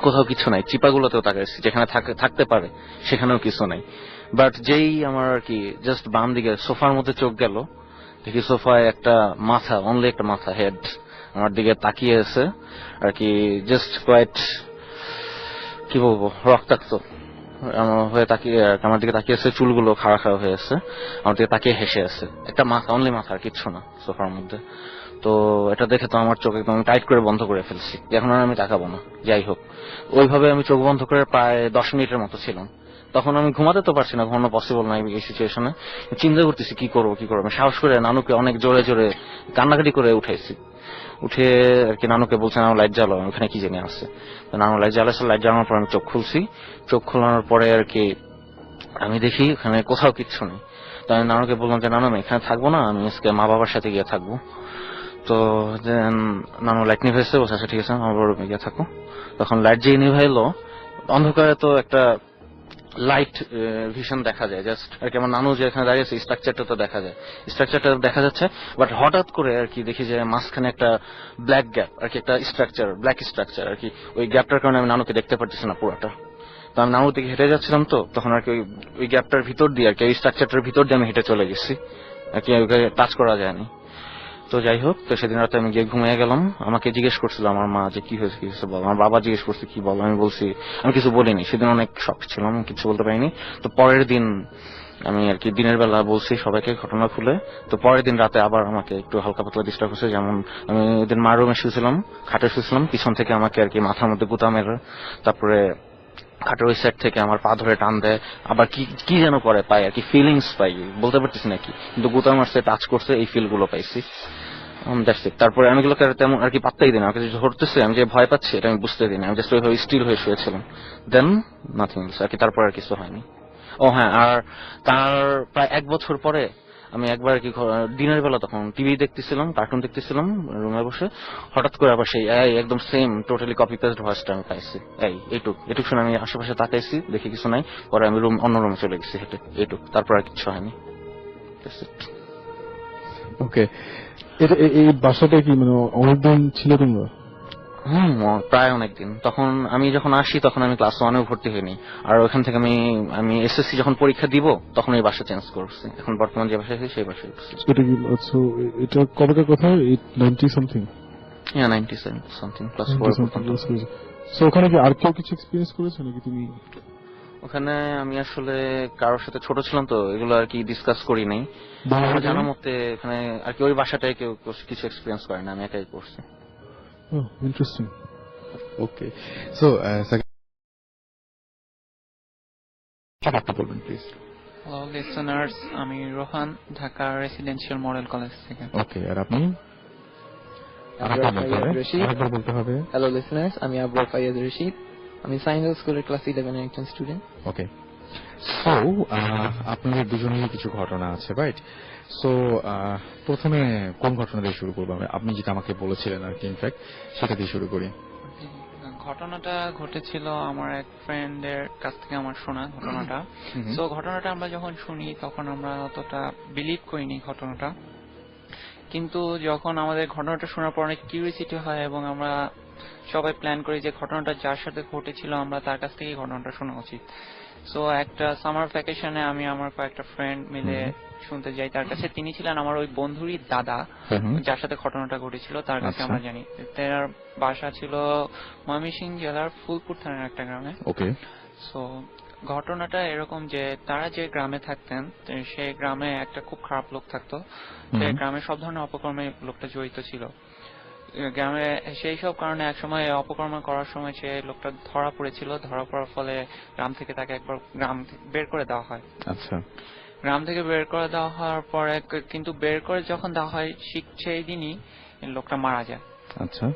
[SPEAKER 4] কোথাও কিছু নাই। চিপাগুলোতেও তাকাইছি, যেখানে থাকতে পারে সেখানেও কিছু নাই। বাট যেই আমার আর কি জাস্ট বাম দিকে সোফার মধ্যে চোখ গেল, দেখি সোফায় একটা মাথা, অনলি একটা মাথা, হেড আমার দিকে তাকিয়ে আছে আর কি। জাস্ট কোয়াইট কি বলবো, রক্তাক্ত হয়ে তাকিয়ে আমার দিকে তাকিয়ে আছে, চুলগুলো খাড়া খাড়া হয়ে আছে, আমার দিকে তাকিয়ে হেসে আছে। একটা মাথা, অনলি মাথা, আর কিচ্ছু না সোফার মধ্যে। তো এটা দেখে তো আমার চোখ একদম টাইট করে বন্ধ করে ফেলছি, এখন আর আমি তাকাবো না। যাই হোক, ওইভাবে আমি চোখ বন্ধ করে প্রায় 10 মিনিটের মতো ছিলাম। তখন আমি ঘুমাতে তো পারছি না, ঘুমানো পসিবল না এই সিচুয়েশনে। চিন্তা করতেছি কি করবো। আমি সাহস করে নানুকে অনেক জোরে জোরে কান্নাকাটি করে উঠেছি। উঠে আর কি নানুকে বলছে নানু লাইট জ্বালো, ওখানে কি জানি আছে। নানু লাইট জ্বালাচ্ছে, লাইট জ্বালানোর পর আমি চোখ খুলছি। চোখ খোলানোর পরে আর কি আমি দেখি ওখানে কোথাও কিচ্ছু নেই। তো আমি নানুকে বললাম যে নানু আমি এখানে থাকবো না, আমি আজকে মা বাবার সাথে গিয়ে থাকবো। তো নানু লাইট নিভাইছে, বলছে আচ্ছা ঠিক আছে মা বাবার গিয়ে থাকো। তখন লাইট যে নিভাইলো, অন্ধকারে তো একটা লাইট ভিশন দেখা যায় জাস্ট আর কি। আমার নানু যে এখানে দাঁড়িয়েছে স্ট্রাকচারটা তো দেখা যাচ্ছে, বাট হঠাৎ করে আর কি দেখি যে মাঝখানে একটা ব্ল্যাক গ্যাপ আর কি, একটা ব্ল্যাক স্ট্রাকচার আর কি। ওই গ্যাপটার কারণে আমি নানুকে দেখতে পারতেছি না পুরোটা। তো আমি নানুর দিকে হেঁটে যাচ্ছিলাম, তো তখন আর কি ওই গ্যাপটার ভিতর দিয়ে আর কি ওই স্ট্রাকচারটার ভিতর দিয়ে আমি হেঁটে চলে গেছি আর কি, ওকে টাচ করা যায়নি। তো যাই হোক, তো সেদিন রাতে আমি গিয়ে ঘুমিয়ে গেলাম। আমাকে জিজ্ঞেস করছিল আমার মা যে কি হয়েছে বল। আমার বাবা জিজ্ঞেস করছে কি বল, আমি বলছি আমি কিছু বলিনি। সেদিন অনেক শক ছিলাম, কিছু বলতে পারিনি। তো পরের দিন আমি আর কি দিনের বেলা বলছি সবাইকে ঘটনা খুলে। তো পরের দিন রাতে আবার আমাকে একটু হালকা পাতলা ডিস্টার্ব হচ্ছে। যেমন আমি ওই দিন মার রুমে শুয়েছিলাম, খাটে শুয়েছিলাম, পিছন থেকে আমাকে আর কি মাথার মধ্যে গুতা মেরে, তারপরে খাটের ওই সাইড থেকে আমার পা ধরে টান দেয়, আবার কি যেন করে পাই আর কি, ফিলিংস পাই, বলতে পারতেছি নাকি, কিন্তু গুতা মারছে, টাচ করছে, এই ফিল গুলো পাইছি। তারপরে আমি এগুলোকে তেমন আর কি পাত্তাই দিই না। আমাকে ধরতেছে, আমি যে ভয় পাচ্ছি এটা আমি বুঝতে দিই না। আমি জাস্ট ওইভাবে স্টিল হয়ে শুয়েছিলাম। দেন নাথিং আর কি, তারপর আর কিছু হয়নি। ও হ্যাঁ, আর তার প্রায় 1 বছর পরে আমি একবার আর কি দিনের বেলা তখন টিভি দেখতেছিলাম, কার্টুন দেখতেছিলাম রুমে বসে। হঠাৎ করে আবার সেই একদম সেম টোটালি কপি পেস্ট ভয়েসটা আমি পাইছি। এইটুক শুনে আমি আশেপাশে তাকাইছি, দেখি কিছু নাই। পরে আমি অন্য রুমে চলে গেছি হেঁটে, এইটুক। তারপর আর কিছু হয়নি।
[SPEAKER 2] ওকে,
[SPEAKER 3] এই বাসাটা কি মানে অনেকদিন ছিল তোমরা?
[SPEAKER 4] প্রায় অনেকদিন। তখন আমি যখন আসি তখন আমি ক্লাস 1-এও ভর্তি হইনি, আর ওখান থেকে আমি এসএসসি যখন পরীক্ষা দিব তখন এই বাসা চেঞ্জ করছি। এখন বর্তমান যে বাসায় আছি সেই বাসায় আছি।
[SPEAKER 3] এটা কি আচ্ছা, এটা কবেকার কথা? 90 সামথিং?
[SPEAKER 4] হ্যাঁ, 97 সামথিং, ক্লাস 4 পর্যন্ত।
[SPEAKER 3] সো ওখানে কি আর কেউ কিছু এক্সপেরিয়েন্স করেছে নাকি তুমি?
[SPEAKER 4] ওখানে আমি আসলে কারোর সাথে ছোট ছিলাম তো এগুলো আর কি ডিসকাস করি নাই। আমার জানা মতে এখানে আর কি ওই বাসাটায় কেউ কিছু এক্সপিরিয়েন্স করে না, আমি একাই করছি।
[SPEAKER 3] ইন্টারেস্টিং।
[SPEAKER 2] ওকে, সো আপনি বলবেন প্লিজ।
[SPEAKER 5] হ্যালো লিসনার্স, আমি Rohan, Dhaka residential model college থেকে।
[SPEAKER 2] ওকে, আর আপনি? আরেকবার বলতে হবে।
[SPEAKER 6] হ্যালো লিসনার্স, আমি আবরার ফাইয়াজ রশিদ, আমি সাইন্স স্কুলের ক্লাস 11 এর একজন স্টুডেন্ট।
[SPEAKER 2] ওকে, সো আপনাদের দুজনেরই কিছু ঘটনা আছে, রাইট? সো প্রথমে কোন ঘটনা দিয়ে শুরু করবো? আপনি যেটা আমাকে বলেছিলেন আর কি, ইনফ্যাক্ট সেটা দিয়ে শুরু করি।
[SPEAKER 5] ঘটনাটা ঘটেছিল আমার এক ফ্রেন্ডের কাছ থেকে আমার শোনা ঘটনাটা। তো ঘটনাটা আমরা যখন শুনি তখন আমরা অতটা বিলিভ করিনি ঘটনাটা, কিন্তু যখন আমাদের ঘটনাটা শোনার পর অনেক কিউরিওসিটি হয় এবং আমরা সবাই প্ল্যান করি যে ঘটনাটা যার সাথে ঘটেছিল আমরা তার কাছ থেকেই ঘটনাটা শোনা উচিত। সো একটা সামার ভ্যাকেশনে আমি আমার কয়েকটা ফ্রেন্ড মিলে শুনতে যাই তার কাছে। তিনি ছিলেন আমার ওই বন্ধুরই দাদা যার সাথে ঘটনাটা ঘটেছিল, তার কাছে আমরা জানি। তার বাসা ছিল ময়মনসিংহ জেলার ফুলপুর থানার একটা গ্রামে।
[SPEAKER 2] ওকে,
[SPEAKER 5] সো ঘটনাটা এরকম যে তারা যে গ্রামে থাকতেন সেই গ্রামে একটা খুব খারাপ লোক থাকতো। সেই গ্রামে সব ধরনের অপকর্মে লোকটা জড়িত ছিল। গ্রামে সেই সব কারণে একসময় অপকর্ম করার সময় সে লোকটা ধরা পড়েছিল। ধরা পড়ার ফলে গ্রাম থেকে তাকে একবার গ্রাম বের করে দেওয়া হয়।
[SPEAKER 2] আচ্ছা,
[SPEAKER 5] গ্রাম থেকে বের করে দেওয়া হওয়ার পরে কিন্তু বের করে যখন দেওয়া হয় সেই দিনই লোকটা মারা যায়।
[SPEAKER 2] আচ্ছা,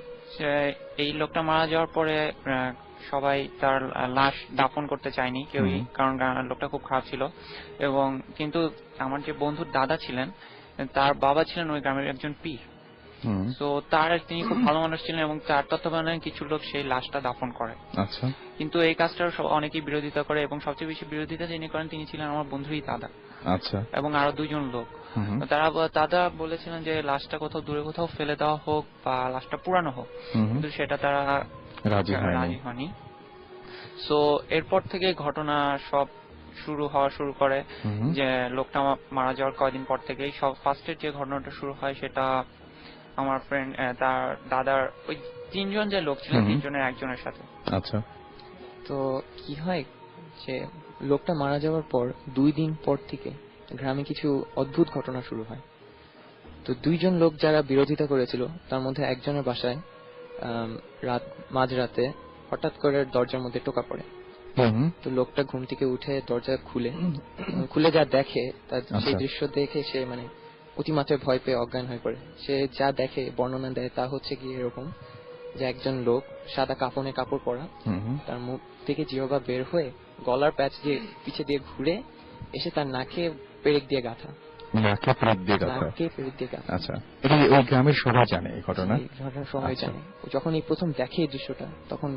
[SPEAKER 5] এই লোকটা মারা যাওয়ার পরে সবাই তার লাশ দাফন করতে চায়নি কেউই, কারণ লোকটা খুব খারাপ ছিল। এবং কিন্তু আমার যে বন্ধুর দাদা ছিলেন তার বাবা ছিলেন ওই গ্রামের একজন পীর। তো তিনি খুব ভালো মানুষ ছিলেন এবং তার তত্ত্বাবধানে কিছু লোক সেই লাশটা দাফন করে।
[SPEAKER 2] আচ্ছা,
[SPEAKER 5] কিন্তু এই কাজটার অনেকেই বিরোধিতা করে এবং সবচেয়ে বেশি বিরোধিতা যিনি করেন তিনি ছিলেন আমার বন্ধুরই দাদা।
[SPEAKER 2] আচ্ছা,
[SPEAKER 5] এবং আরো দুজন লোক। দাদা বলেছিলেন যে লাশটা কোথাও দূরে কোথাও ফেলে দেওয়া হোক বা লাশটা পুরানো হোক, কিন্তু সেটা তারা রাজি হয়নি। সো এরপর থেকে ঘটনা সব শুরু করে যে লোকটা মারা যাওয়ার কয়েকদিন পর থেকেই সব ফার্স্টের যে ঘটনাটা শুরু হয় সেটা আমার ফ্রেন্ড তার দাদার ওই তিনজন যে লোক ছিলেন তিনজনের একজনের সাথে।
[SPEAKER 2] আচ্ছা,
[SPEAKER 6] তো কি হয় যে লোকটা মারা যাওয়ার পর 2 দিন পর থেকে গ্রামে কিছু অদ্ভুত ঘটনা শুরু হয়। তো 2 জন লোক যারা বিরোধিতা করেছিল তার মধ্যে একজনের বাসায় মাঝরাতে হঠাৎ করে দরজার মধ্যে টোকা পড়ে। তো লোকটা ঘুম থেকে উঠে দরজা খুলে যা দেখে তার সেই দৃশ্য দেখে সে মানে অতিমাত্রায় ভয় পেয়ে অজ্ঞান হয়ে পড়ে। সে যা দেখে বর্ণনা দেয় তা হচ্ছে কি এরকম যে একজন লোক সাদা কাপড় পরা, তার মুখ থেকে জিহ্বা বের হয়ে গলার প্যাচ দিয়ে পিছে দিয়ে ঘুরে এসে তার নাকে পেরেক দিয়ে গাঁথা।
[SPEAKER 2] আচ্ছা, এটা ওই গ্রামের সবাই জানে এই ঘটনা?
[SPEAKER 6] সবাই জানে। যখন এই প্রথম দেখে এই দৃশ্যটা তখন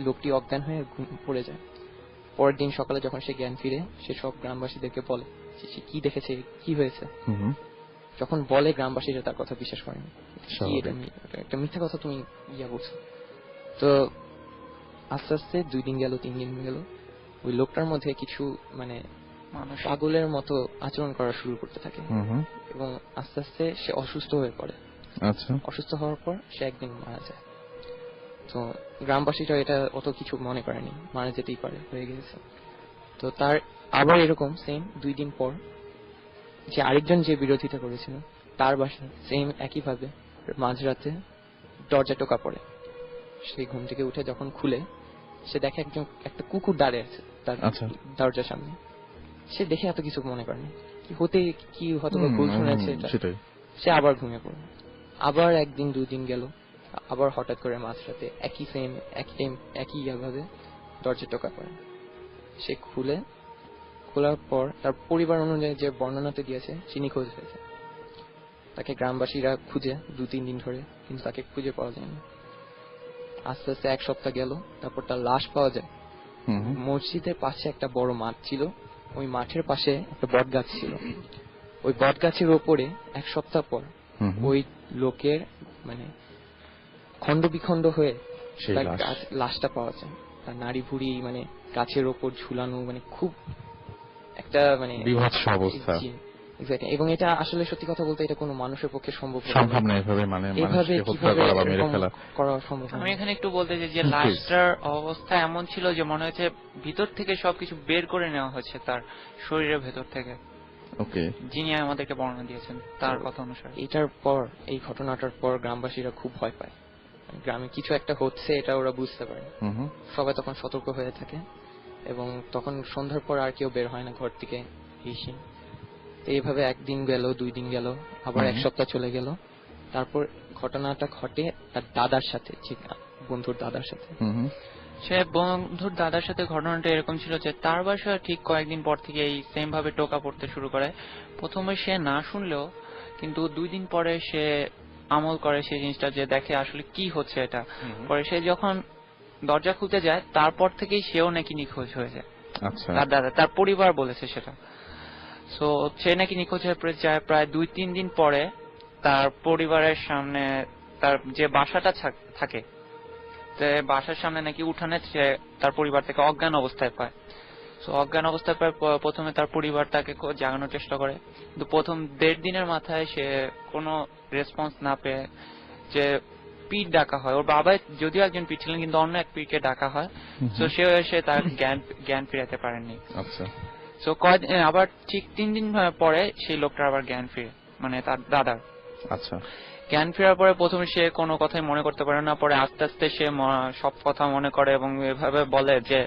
[SPEAKER 6] লোকটি অজ্ঞান হয়ে পড়ে যায়। পরের দিন সকালে যখন সে জ্ঞান ফিরে সে সব গ্রামবাসীদেরকে বলে সে কি দেখেছে, কি হয়েছে। যখন বলে গ্রামবাসীরা তার কথা বিশ্বাস করেনি, একটা মিথ্যা কথা তুমি বলছো। তো আস্তে আস্তে 2 দিন গেল, 3 দিন গেল, ওই লোকটার মধ্যে কিছু মানে পাগলের মতো আচরণ করা শুরু করতে থাকে এবং আস্তে আস্তে সে অসুস্থ হয়ে পড়ে।
[SPEAKER 2] আচ্ছা,
[SPEAKER 6] অসুস্থ হওয়ার পর সে একদিন মারা যায়। তো গ্রামবাসীরা এটা অত কিছু মনে করেনি, মারা যেতেই পারে, হয়ে গেছে। তো তার আবার এরকম সেম 2 দিন পর যে আরেকজন যে বিরোধিতা করেছিল তার বাসায় সেম একইভাবে মাঝরাতে দরজা টোকা পড়ে। সেই ঘুম থেকে উঠে যখন খুলে সে দেখে একটা কুকুর দাঁড়িয়ে আছে তার দরজার সামনে। সে দেখে এত কিছু মনে করেনি, কি হয়তো ভুল শুনেছে, সে আবার ঘুমিয়ে পড়ে। আবার 1 দিন 2 দিন গেল, আবার হঠাৎ করে মাঝরাতে একই ভাবে দরজা টোকা পড়ে। সে খোলার পর তার পরিবার অনুযায়ী যে বর্ণনাতে দিয়েছে সে নিখোঁজ হয়েছে। তাকে গ্রামবাসীরা খুঁজে 2-3 দিন ধরে, কিন্তু তাকে খুঁজে পাওয়া যায়নি। আস্তে আস্তে 1 সপ্তাহ গেল, তারপর তার লাশ পাওয়া যায়। মসজিদের পাশে একটা বড় মাঠ ছিল, ওই মাঠের পাশে একটা বট গাছ ছিল। ওই বট গাছের ওপরে 1 সপ্তাহ পর ওই লোকের মানে খণ্ড বিখণ্ড হয়ে
[SPEAKER 2] সেই
[SPEAKER 6] তার
[SPEAKER 2] লাশ।
[SPEAKER 6] লাশটা পাওয়া যায়। তার নাড়ি ভুড়ি মানে গাছের ওপর ঝুলানো, মানে খুব একটা মানে
[SPEAKER 2] বিভৎস অবস্থা।
[SPEAKER 6] জি, exactly. এবং এটা আসলে সত্যি কথা বলতে এটা কোনো মানুষের পক্ষে সম্ভব হবে না।
[SPEAKER 2] সম্ভব না এভাবে, মানে
[SPEAKER 6] এভাবে
[SPEAKER 2] মানুষকে হত্যা
[SPEAKER 6] কিভাবে
[SPEAKER 2] করা বা মেরে
[SPEAKER 6] এরকম
[SPEAKER 2] ফেলা।
[SPEAKER 6] করা সম্ভব
[SPEAKER 5] আমি
[SPEAKER 6] না।
[SPEAKER 5] এখানে একটু বলতে চাই যে
[SPEAKER 2] Please.
[SPEAKER 5] লাশটার অবস্থা এমন ছিল যে মনে হচ্ছে ভিতর থেকে সবকিছু বের করে নেওয়া হচ্ছে তার শরীরের ভেতর থেকে,
[SPEAKER 2] ওকে,
[SPEAKER 5] যিনি আমাদেরকে বর্ণনা দিয়েছেন তার কথা অনুসারে।
[SPEAKER 6] এটার পর, এই ঘটনাটার পর গ্রামবাসীরা খুব ভয় পায়। গ্রামে কিছু একটা হচ্ছে এটা ওরা বুঝতে পারে। সবাই তখন সতর্ক হয়ে থাকে এবং তখন সন্ধ্যার পর আর কেউ বের হয় না ঘর থেকে এসে। তো এইভাবে একদিন গেল, 2 দিন গেল, আবার 1 সপ্তাহ চলে গেল। তারপর ঘটনাটা ঘটে তার দাদার সাথে, ঠিক বন্ধুর দাদার সাথে।
[SPEAKER 5] সে বন্ধুর দাদার সাথে ঘটনাটা এরকম ছিল যে তার বাসায় ঠিক কয়েকদিন পর থেকে এই সেম ভাবে টোকা পড়তে শুরু করে। প্রথমে সে না শুনলেও কিন্তু 2 দিন পরে সে আমল করে সেই জিনিসটা, যে দেখে আসলে কি হচ্ছে এটা। পরে সে যখন দরজা খুলতে যায় তারপর থেকেই সেও নাকি নিখোঁজ হয়ে যায়।
[SPEAKER 2] আচ্ছা,
[SPEAKER 5] তার দাদা, তার পরিবার বলেছে সেটা। সো সে নাকি নিখোঁজ হয়ে যায় প্রায় 2-3 দিন পরে তার পরিবারের সামনে, তার যে বাসাটা থাকে যে বাসার সামনে নাকি উঠানে সে তার পরিবার থেকে অজ্ঞান অবস্থায় পায়। সো অজ্ঞান অবস্থায় পায়, প্রথমে তার পরিবার তাকে জাগানোর চেষ্টা করে, কিন্তু প্রথম 1.5 দিনের মাথায় সে কোনো রেসপন্স না পেয়ে যে পীর ডাকা হয়, ওর বাবা যদিও একজন পীর ছিলেন কিন্তু অন্য এক পীরকে ডাকা হয়। তো সে এসে তার জ্ঞান ফিরাতে পারেননি।
[SPEAKER 2] আচ্ছা,
[SPEAKER 5] সো আবার ঠিক 3 দিন পরে সেই লোকটার আবার জ্ঞান ফিরে, মানে তার দাদার।
[SPEAKER 2] আচ্ছা,
[SPEAKER 5] জ্ঞান ফেরার পরে প্রথমে সে কোনো কথাই মনে করতে পারে না, পরে আস্তে আস্তে সে সব কথা মনে করে এবং এভাবে বলে যে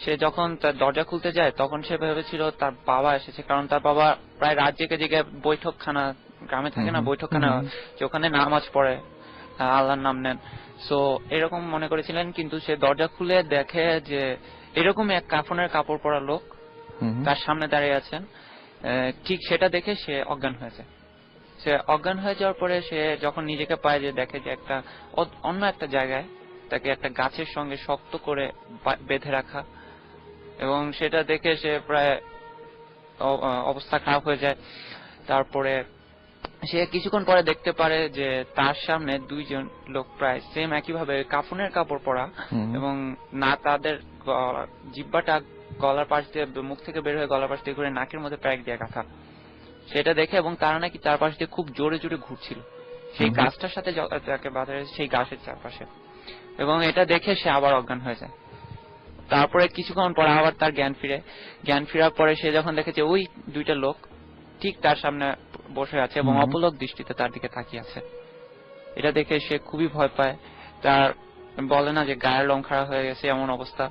[SPEAKER 5] সে যখন তার দরজা খুলতে যায় তখন সে ভেবেছিল তার বাবা এসেছে, কারণ তার বাবা প্রায় রাত জেগে জেগে বৈঠকখানা, গ্রামে থাকে না বৈঠকখানা, যে ওখানে নামাজ পড়ে, আল্লাহর নাম নেন। সো এরকম মনে করেছিলেন, কিন্তু সে দরজা খুলে দেখে যে এরকমই এক কাফনের কাপড় পরা লোক তার সামনে দাঁড়িয়ে আছেন। ঠিক সেটা দেখে সে অজ্ঞান হয়ে যায়। সে অজ্ঞান হয়ে যাওয়ার পরে সে যখন নিজেকে পায়, যে দেখে যে একটা অন্য একটা জায়গায় তাকে একটা গাছের সঙ্গে শক্ত করে বেঁধে রাখা, এবং সেটা দেখে সে প্রায় অবস্থা খারাপ হয়ে যায়। তারপরে সে কিছুক্ষণ পরে দেখতে পারে যে তার সামনে 2 জন লোক প্রায় সেম একইভাবে কাফনের কাপড় পরা, এবং না তাদের জিহ্বাটা গলার পাশ দিয়ে, মুখ থেকে বের হয়ে গলার পাশ দিয়ে ঘুরে নাকের মধ্যে প্যাক দিয়ে গাঁথা। সেটা দেখে, এবং তারা নাকি তার পাশ দিয়ে খুব জোরে জোরে ঘুরছিল সেই গাছটার সাথে, যাকে বাঁধা রয়েছে সেই গাছের চারপাশে, এবং এটা দেখে সে আবার অজ্ঞান হয়ে যায়। তারপরে কিছুক্ষণ পরে আবার তার জ্ঞান ফিরে। জ্ঞান ফেরার পরে সে যখন দেখেছে ওই 2টা লোক ঠিক তার সামনে বসে আছে এবং অপলক দৃষ্টিতে তার দিকে তাকিয়ে আছে, এটা দেখে সে খুবই ভয় পায়। তার বলে না যে গায়ের রং খারাপ হয়ে গেছে এমন অবস্থা।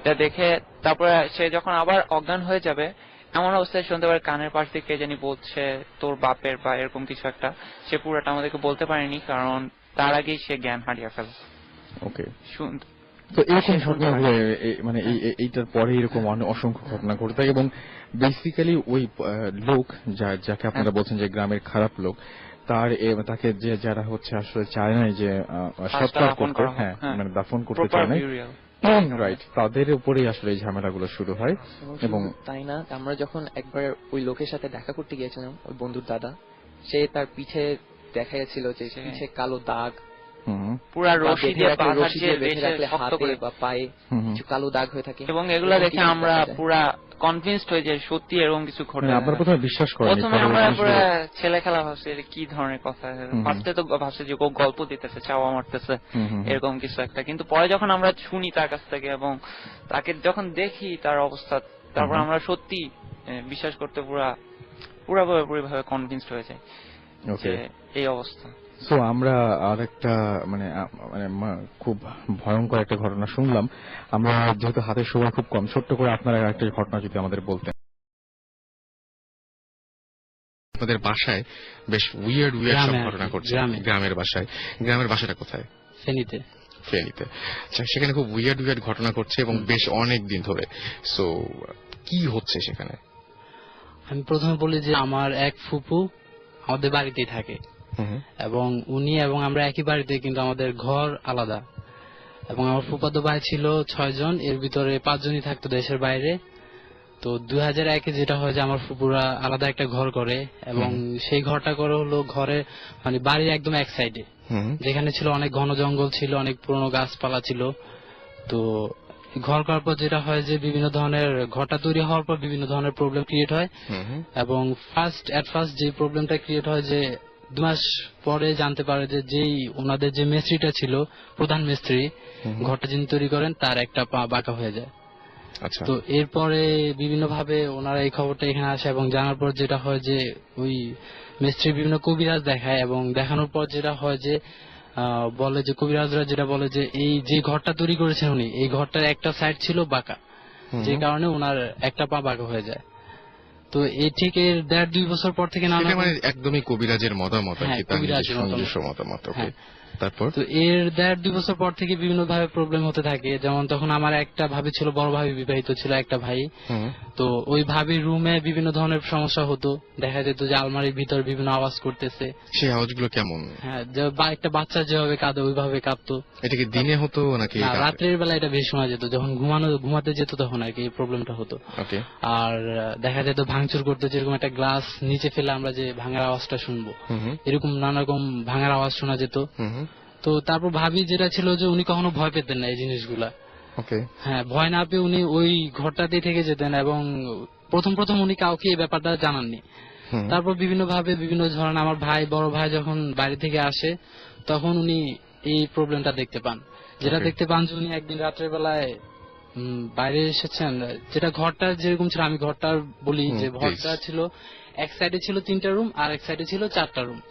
[SPEAKER 5] এটা দেখে তারপরে সে যখন আবার অজ্ঞান হয়ে যাবে এমন অবস্থায় শুনতে পারে কানের পাশ দিয়ে কে জানি বলছে তোর বাপের বা এরকম কিছু একটা। সে পুরোটা আমাদেরকে বলতে পারেনি, কারণ তার আগেই সে জ্ঞান হারিয়ে ফেলে।
[SPEAKER 2] ওকে, তো এরকম ঘটনা মানে এইটার পরে এরকম অসংখ্য ঘটনা ঘটে থাকে, এবং বেসিক্যালি ওই লোক যাকে আপনারা বলছেন যে গ্রামের খারাপ লোক, তাকে যে যারা হচ্ছে আসলে চায় না যে সৎকার করতে, হ্যাঁ মানে দাফন করতে চায় না, রাইট, তাদের উপরেই আসলে এই ঝামেলাগুলো শুরু হয়। এবং
[SPEAKER 6] তাই না, আমরা যখন একবার ওই লোকের সাথে দেখা করতে গিয়েছিলাম, ওই বন্ধুর দাদা, সে তার পিঠে দেখাইছিল যে পিঠে কালো দাগ,
[SPEAKER 5] পুরা রশি দিয়ে
[SPEAKER 6] বেঁধে রাখলে হাতে বা পায়ে কিছু কালো দাগ হয়ে থাকে,
[SPEAKER 5] এবং এগুলো দেখে আমরা পুরা কনভিন্সড হয়ে যাই সত্যি এরকম কিছু ঘটে।
[SPEAKER 2] আপনারা প্রথমে বিশ্বাস করেন?
[SPEAKER 5] প্রথমে আমরা পুরো ছেলে খেলা ভাবছি, কি ধরনের কথা, ফার্স্টে তো ভাবছি যে ও গল্প দিতেছে, চাওয়া মারতেছে এরকম কিছু একটা, কিন্তু পরে যখন আমরা শুনি তার কাছ থেকে এবং তাকে যখন দেখি তার অবস্থা, তারপর আমরা সত্যি বিশ্বাস করতে পুরোপুরি ভাবে কনভিন্সড হয়ে যাই যে এই অবস্থা।
[SPEAKER 2] সো আমরা আরেকটা মানে খুব ভয়ঙ্কর একটা ঘটনা শুনলাম। আমরা যেহেতু হাতের সময় খুব কম, ছোট্ট করে আপনারা একটা ঘটনা যদি আমাদের বলতেন। আপনাদের বাসায় বেশ উইয়ার্ড সব ঘটনা ঘটছে, গ্রামের বাসায়। গ্রামের বাসাটা কোথায়? ফেনীতে। আচ্ছা, সেখানে খুব উইয়ার্ড ঘটনা ঘটছে এবং বেশ অনেক দিন ধরে। সো কি হচ্ছে সেখানে?
[SPEAKER 7] আমি প্রথমে বলি যে আমার এক ফুপু আমাদের বাড়িতেই থাকে, এবং উনি এবং আমরা একই বাড়িতে, কিন্তু আমাদের ঘর আলাদা। এবং আমার ফুফাতো ভাই ছিল 6 জন, এর ভিতরে 5 জনই থাকতো দেশের বাইরে, তো 2001-এ যেটা হয় যে আমার ফুপুরা আলাদা একটা ঘর করে এবং সেই ঘরটা করে হলো ঘরে মানে বাড়ির একদম এক সাইডে, যেখানে ছিল অনেক ঘন জঙ্গল ছিল, অনেক পুরনো গাছপালা ছিল। তো ঘর করার পর যেটা হয় যে বিভিন্ন ধরনের ঘরটা তৈরি হওয়ার পর বিভিন্ন ধরনের প্রবলেম ক্রিয়েট হয় এবং ফার্স্ট যে প্রবলেমটা ক্রিয়েট হয় যে 2 মাস পরে জানতে পারে যে যেই ওনাদের যে মিস্ত্রিটা ছিল, প্রধান মিস্ত্রি, ঘরটা যিনি তৈরি করেন তার একটা পা বাঁকা হয়ে যায়।
[SPEAKER 2] আচ্ছা,
[SPEAKER 7] তো এরপরে বিভিন্ন ভাবে ওনারা এই খবরটা এখানে আসে এবং জানার পর যেটা হয় যে ওই মিস্ত্রি বিভিন্ন কবিরাজ দেখায় এবং দেখানোর পর যেটা হয় যে বলে যে কবিরাজরা যেটা বলে যে এই যে ঘরটা তৈরি করেছেন উনি, এই ঘরটার একটা সাইড ছিল বাঁকা, যে কারণে ওনার একটা পা বাঁকা হয়ে যায়। তো এই ঠিক এর 1.5-2 বছর পর থেকে নানা
[SPEAKER 2] মানে একদমই কবিরাজের মতামত আর কি, তার নিজস্ব মতামত। তারপর
[SPEAKER 7] তো এর 1.5-2 বছর পর থেকে বিভিন্ন ভাবে প্রবলেম হতে থাকে। যেমন তখন আমার একটা ভাবি ছিল, বড় ভাবি বিবাহিত ছিল, একটা ভাই। তো ওই ভাবির রুমে বিভিন্ন ধরনের সমস্যা হতো, দেখা যেত যে আলমারির ভিতর বিভিন্ন আওয়াজ করতেছে।
[SPEAKER 2] সেই আওয়াজগুলো কেমন?
[SPEAKER 7] হ্যাঁ, একটা বাচ্চা যেভাবে কাঁদে ওইভাবে কাঁদতো।
[SPEAKER 2] এটা কি দিনে হতো নাকি
[SPEAKER 7] রাত্রের বেলা? এটা বেশি শোনা যেত, যখন ঘুমাতে যেত তখন আর কি এই প্রবলেমটা হতো। আর দেখা যেত ভাঙচুর করতো, যেরকম একটা গ্লাস নিচে ফেলে আমরা যে ভাঙার আওয়াজটা শুনবো, এরকম নানা রকম ভাঙার আওয়াজ শোনা যেত। তো তারপর ভাবি যেটা ছিল যে উনি কখনো ভয় পেতেন না এই জিনিসগুলা। হ্যাঁ, ভয় না পেয়ে উনি ওই ঘরটাতেই থেকে যেতেন এবং প্রথম উনি কাউকে এই ব্যাপারটা জানাননি। তারপর বিভিন্ন ভাবে বিভিন্ন ধরনের আমার ভাই, বড় ভাই যখন বাইরে থেকে আসে তখন উনি এই প্রবলেমটা দেখতে পান। যেটা দেখতে পান যে উনি একদিন রাত্রের বেলায় বাইরে এসেছেন, যেটা ঘরটা যেরকম ছিল, আমি ঘরটা বলি যে ঘরটা ছিল এক সাইডে ছিল 3টা রুম আর এক সাইডে ছিল 4টা রুম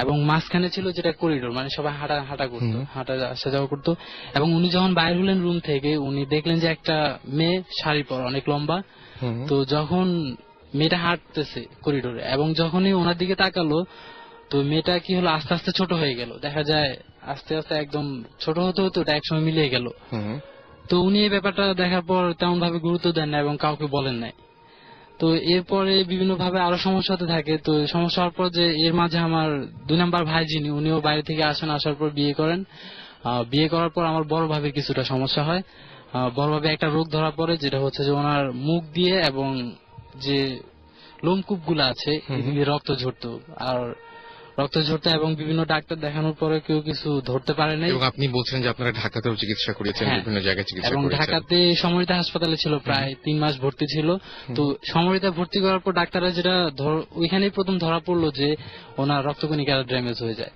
[SPEAKER 7] এবং মাঝখানে ছিল যেটা করিডোর, মানে সবাই হাঁটা করতো, হাঁটা আসা যাওয়া করতো। এবং উনি যখন বাইরে হলেন রুম থেকে, উনি দেখলেন যে একটা মেয়ে শাড়ি পরা, অনেক লম্বা। তো যখন মেয়েটা হাঁটতেছে করিডোরে এবং যখনই ওনার দিকে তাকালো, তো মেয়েটা কি হলো, আস্তে আস্তে ছোট হয়ে গেল। দেখা যায় আস্তে আস্তে একদম ছোট হতে হতে ওটা একসময় মিলিয়ে গেল। তো উনি এই ব্যাপারটা দেখার পর তেমন ভাবে গুরুত্ব দেন না এবং কাউকে বলেন নাই। তো এরপরে বিভিন্ন ভাবে আরো সমস্যা হতে থাকে। তো সমস্যা হওয়ার পর যে এর মাঝে আমার 2 নাম্বার ভাই যিনি, উনিও বাইরে থেকে আসেন, আসার পর বিয়ে করেন। বিয়ে করার পর আমার বড় ভাবির কিছুটা সমস্যা হয়। বড় ভাবে একটা রোগ ধরা পড়ে, যেটা হচ্ছে যে ওনার মুখ দিয়ে এবং যে লোমকূপ গুলা আছে এদিকে রক্ত ঝরতো, আর রক্ত ঝরতো এবং বিভিন্ন ডাক্তার দেখানোর পরে কেউ কিছু ধরতে পারে নাই।
[SPEAKER 2] এবং আপনি বলছেন যে আপনারা ঢাকাতেও চিকিৎসা করেছেন, বিভিন্ন জায়গায় চিকিৎসা করেছেন।
[SPEAKER 7] এবং ঢাকাতে সমরিতা হাসপাতালে ছিল, প্রায় 3 মাস ভর্তি ছিল। তো সমরিতা ভর্তি করার পর ডাক্তাররা যেটা ওইখানেই প্রথম ধরা পড়লো যে ওনার রক্তকণিকা ড্যামেজ হয়ে যায়।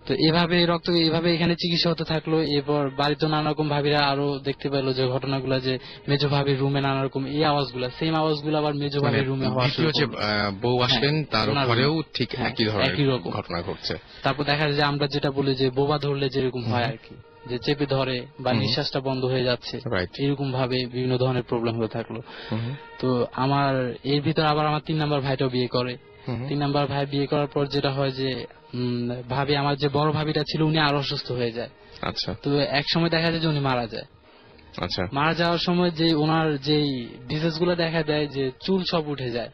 [SPEAKER 7] তো এভাবে এখানে চিকিৎসা হতে থাকলো। এরপর বাড়িতে নানা রকম ভাবিরা আরো দেখতে পেলো যে ঘটনাগুলো, যে মেজো ভাবির রুমে নানা রকম এই আওয়াজগুলা, সেম আওয়াজগুলো আবার মেজো ভাবির রুমে হওয়া শুরু করলো।
[SPEAKER 2] বউ আসলেন, তার ঘরেও ঠিক একই ধরনের ঘটনা ঘটছে।
[SPEAKER 7] তারপর দেখা যায় যে আমরা যেটা বলি যে বোবা ধরলে যেরকম হয় আর কি, যে চেপে ধরে বা নিঃশ্বাসটা বন্ধ হয়ে যাচ্ছে, এরকম ভাবে বিভিন্ন ধরনের প্রবলেম হয়ে থাকলো। তো আমার এর ভিতর আবার আমার 3 নাম্বার ভাইটাও বিয়ে করে। 3 নাম্বার ভাই বিয়ে করার পর যেটা হয় যে ভাবি, আমার যে বড় ভাবিটা ছিল, উনি আরো অসুস্থ হয়ে যায়। আচ্ছা। তো এক সময় দেখা যায় যে উনি মারা যায়। আচ্ছা। মারা যাওয়ার সময় যে ওনার যেই ডিজিজ গুলো দেখা দেয়, যে চুল সব উঠে যায়।